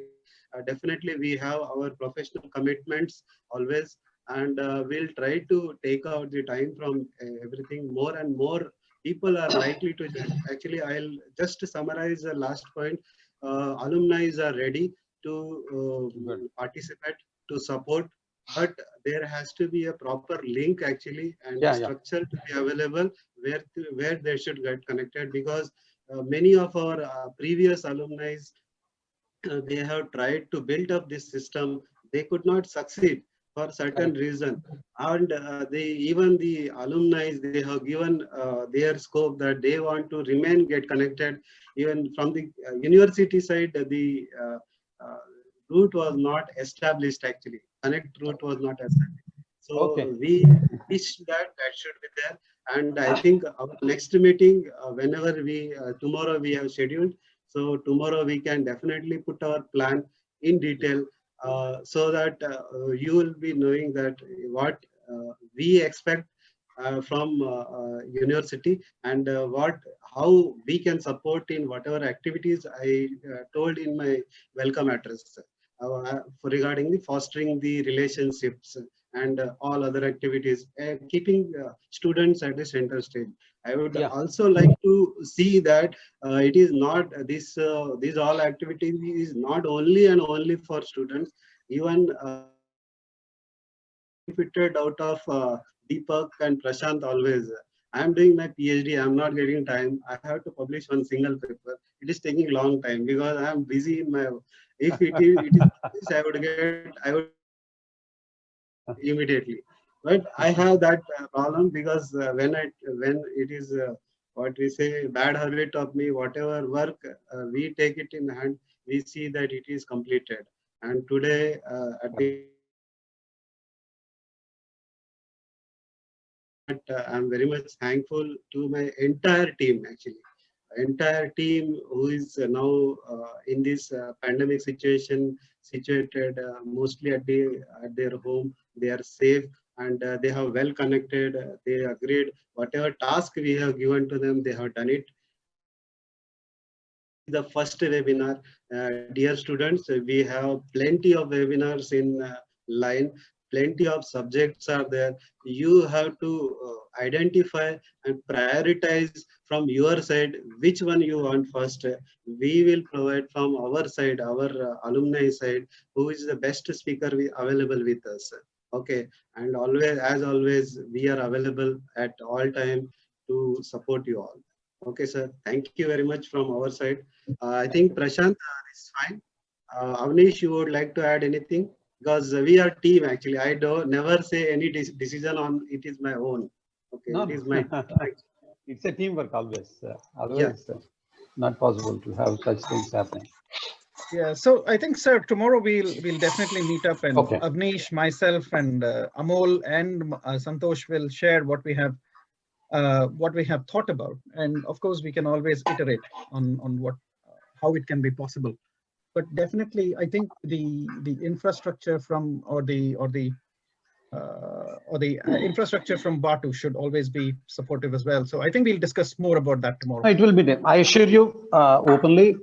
Definitely, we have our professional commitments always, and we'll try to take out the time from everything. More and more people are likely to join. Actually, I'll just summarize the last point. Alumni are ready to participate, to support, but there has to be a proper link actually, and structure to be available where they should get connected, because many of our previous alumni, they have tried to build up this system. They could not succeed for certain reason, and even the alumni, they have given their scope that they want to get connected. Even from the university side, the route was not established actually. Connect route was not established. So we wish that should be there. And I think our next meeting, whenever tomorrow we have scheduled, so tomorrow we can definitely put our plan in detail, so that you will be knowing that what we expect from university, and how we can support in whatever activities I told in my welcome address, regarding the fostering the relationships and all other activities, keeping students at the center stage. I would also like to see that it is not these all activities is not only and only for students. Even benefited out of Deepak and Prashant always. I am doing my PhD. I am not getting time. I have to publish one single paper. It is taking long time because I am busy in my. If it is I would immediately. But I have that problem, because when it is what we say bad habit of me, whatever work we take it in hand, we see that it is completed. And today at the I'm very much thankful to my entire team actually. entire team who is now in this pandemic situation, situated mostly at their home. They are safe and they have well connected. They agreed whatever task we have given to them, they have done it. The first webinar, dear students, we have plenty of webinars in line. Plenty of subjects are there. You have to identify and prioritize from your side which one you want first. We will provide from our side, our alumni side, who is the best speaker available with us. Okay, and always, as always, we are available at all time to support you all. Okay, sir. Thank you very much from our side. I think Prashant is fine. Avnish, you would like to add anything? Because we are team actually. I don't never say any decision on it is my own. Okay, No, it is my. it's a teamwork always. Yeah. Not possible to have such things happening. Yeah, so I think, sir, tomorrow we'll definitely meet up, and Okay. Avnish, myself, and Amol and Santosh will share what we have thought about, and of course we can always iterate on how it can be possible. But definitely, I think the infrastructure from or the infrastructure from Batu should always be supportive as well. So I think we'll discuss more about that tomorrow. It will be there. I assure you openly,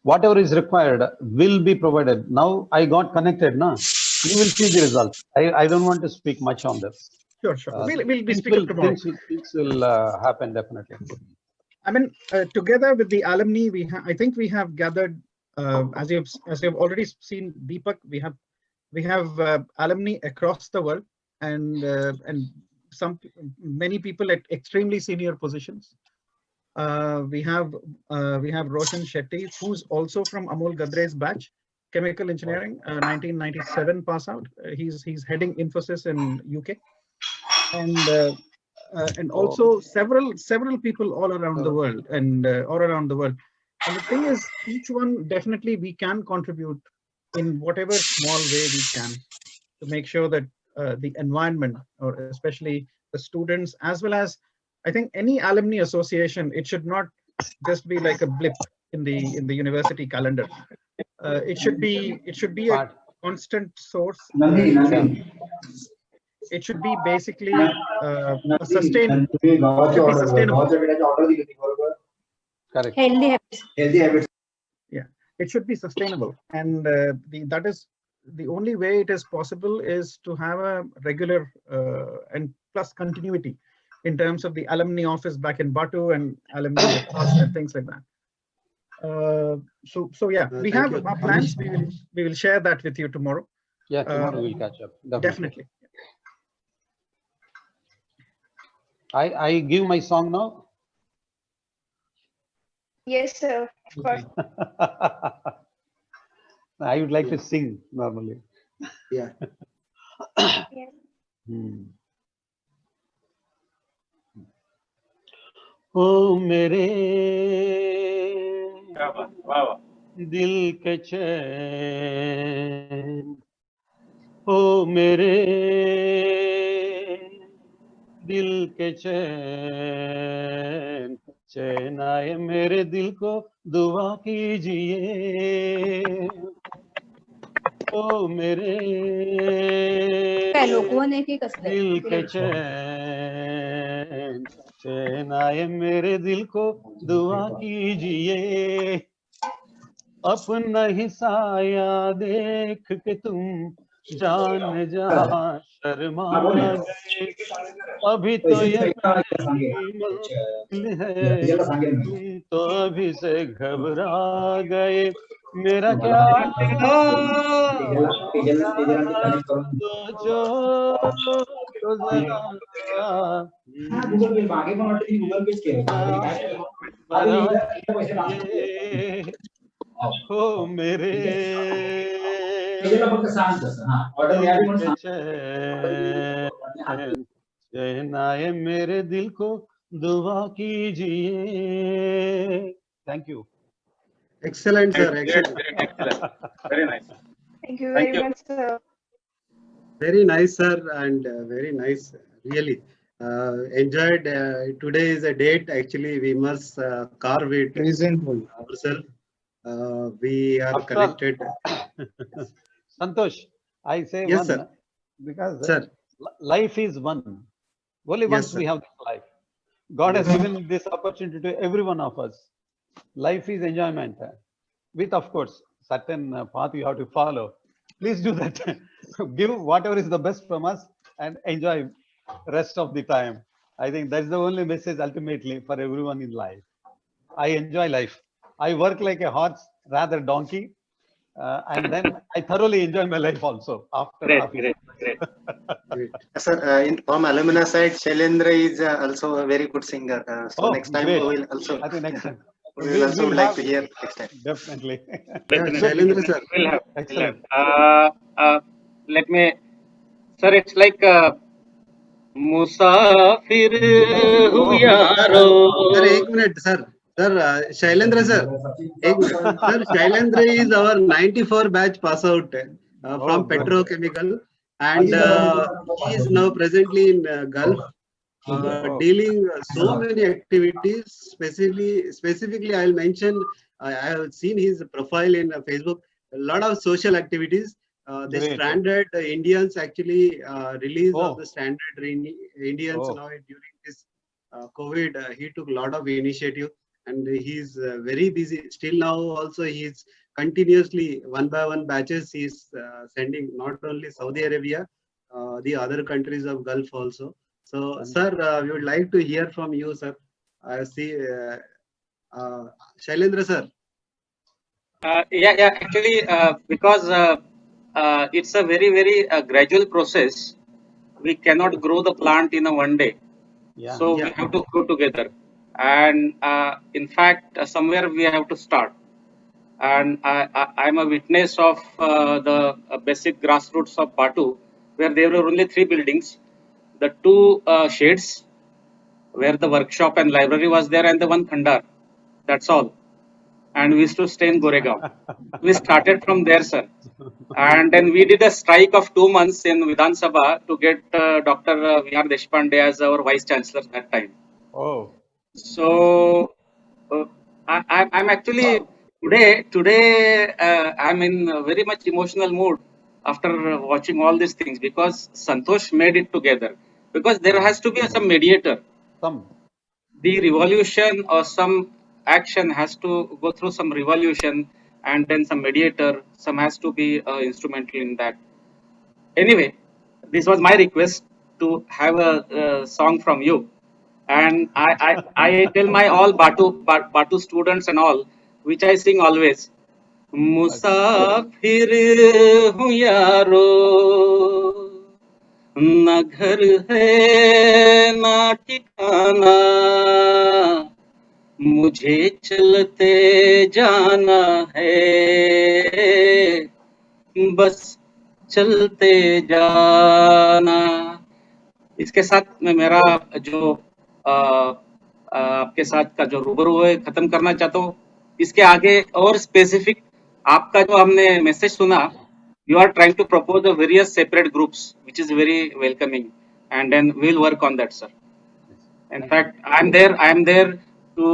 whatever is required will be provided. Now I got connected. Now you will see the result. I don't want to speak much on this. Sure. We'll be speaking tomorrow. Things will happen definitely. I mean, together with the alumni, I think we have gathered, as you've already seen, Deepak. We have alumni across the world, and many people at extremely senior positions. We have Roshan Shetty, who's also from Amol Gadre's batch, chemical engineering, 1997 pass out. He's heading Infosys in UK, and also several people all around the world, and And the thing is, each one definitely we can contribute in whatever small way we can to make sure that the environment, or especially the students, as well as I think any alumni association, it should not just be like a blip in the university calendar. It should be a constant source. It should be basically sustainable. Correct. Healthy habits. Yeah, it should be sustainable, and that is the only way it is possible is to have a regular and plus continuity in terms of the alumni office back in Batu and alumni across and things like that. So yeah, we have our plans. We will share that with you tomorrow. Yeah, tomorrow we'll catch up. Definitely. I give my song now. Yes, sir. Of course. I would like to sing normally. Yeah. Yes. ओ मेरे दिल के चैन, ओ मेरे दिल के चैन, चैन आए मेरे दिल को दुआ कीजिए, ओ मेरे दिल के चैन, चैन आए मेरे दिल को दुआ कीजिए, अपना ही साया देख के तुम जान जहां शर्मा गए, अभी तो ये मंजिल है, तुम तो अभी से घबरा गए, मेरा क्या सोचो तो जरा, हो मेरे चैन आए मेरे दिल को दुआ कीजिए. Thank you. Excellent, sir. Excellent. Very nice. Thank you very much, sir. Very nice, sir, and very nice. Really, Enjoyed. Today is a date. Actually, we must carve it ourselves. We are After all, connected. Santosh, I say Yes, one sir. because Sir. Life is one. Only Yes, once sir. we have this life. God has Yes. given this opportunity to every one of us. Life is enjoyment, with of course certain path you have to follow. Please do that. Give whatever is the best from us and enjoy rest of the time. I think that's the only message ultimately for everyone in life. I enjoy life. I work like a horse rather donkey, and then I thoroughly enjoy my life also after Great, office. great, great. Great. Sir, from alumni side, Shailendra is also a very good singer. So Oh, next time great! we will also I think next time we will also we'll like have to hear next time. definitely. Yeah, Good. Definitely, Shailendra sir. definitely. We'll have. We'll have. Excellent. Let me, sir, it's like मुसाफिर हूँ Oh. यारो Sir, एक minute, sir. Sir, Shailendra sir. एक minute. Sir, Shailendra is our 94 batch pass out Oh, from good. Petrochemical, and Awesome. he is now presently in Gulf, Oh, dealing so many activities. Specifically, I'll mention. I have seen his profile in Facebook. A lot of social activities. The great. stranded Indians actually release of the Oh, stranded Indians oh, now during this COVID. He took a lot of initiative, and he's very busy. Still now, also he's continuously one by one batches. He's sending not only Saudi Arabia, the other countries of Gulf also. So, sir, we would like to hear from you, sir. I see, Shailendra, sir. yeah. Actually, because it's a very, very gradual process. We cannot grow the plant in a one day. yeah. So we Yeah, have to go together. And in fact, somewhere we have to start. And I'm a witness of the basic grassroots of Batu, where there were only 3 buildings, the 2 sheds, where the workshop and library was there, and the one khandar. That's all. And we used to stay in Goregaon. We started from there, sir. And then we did a strike of 2 months in Vidhan Sabha to get Dr. V.R. Deshpande as our vice chancellor that time. Oh, So I'm actually today I'm in a very much emotional mood after watching all these things because Santosh made it together because there has to be some mediator. some. The revolution or some action has to go through some revolution and then some mediator. Some has to be instrumental in that. Anyway, this was my request to have a song from you. And I tell my all Batu students and all, which I sing always. मुसाफिर हूँ यारो न घर है ना ठिकाना मुझे चलते जाना है बस चलते जाना इसके साथ मैं मेरा जो आपके साथ का जो रूबरू है खत्म करना चाहता हूँ इसके आगे और स्पेसिफिक आपका जो हमने मैसेज सुना you are trying to propose the various separate groups which is very welcoming and then we'll work on that sir in fact I'm there to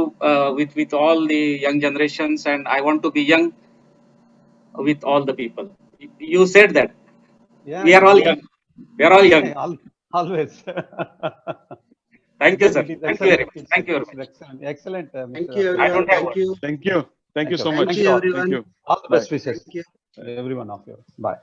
with all the young generations and I want to be young with all the people you said that Yeah, we are yeah. all young we are all young Always. thank you sir It is thank you very excellent. much thank you very It's much excellent. Excellent, thank Mr. you, I Abdul. everyone. don't have Thank words you. Thank you. Thank you so Thank much. Thank you you, all. Thank everyone. you. All the Bye. best wishes Thank you. to every one of you. Bye.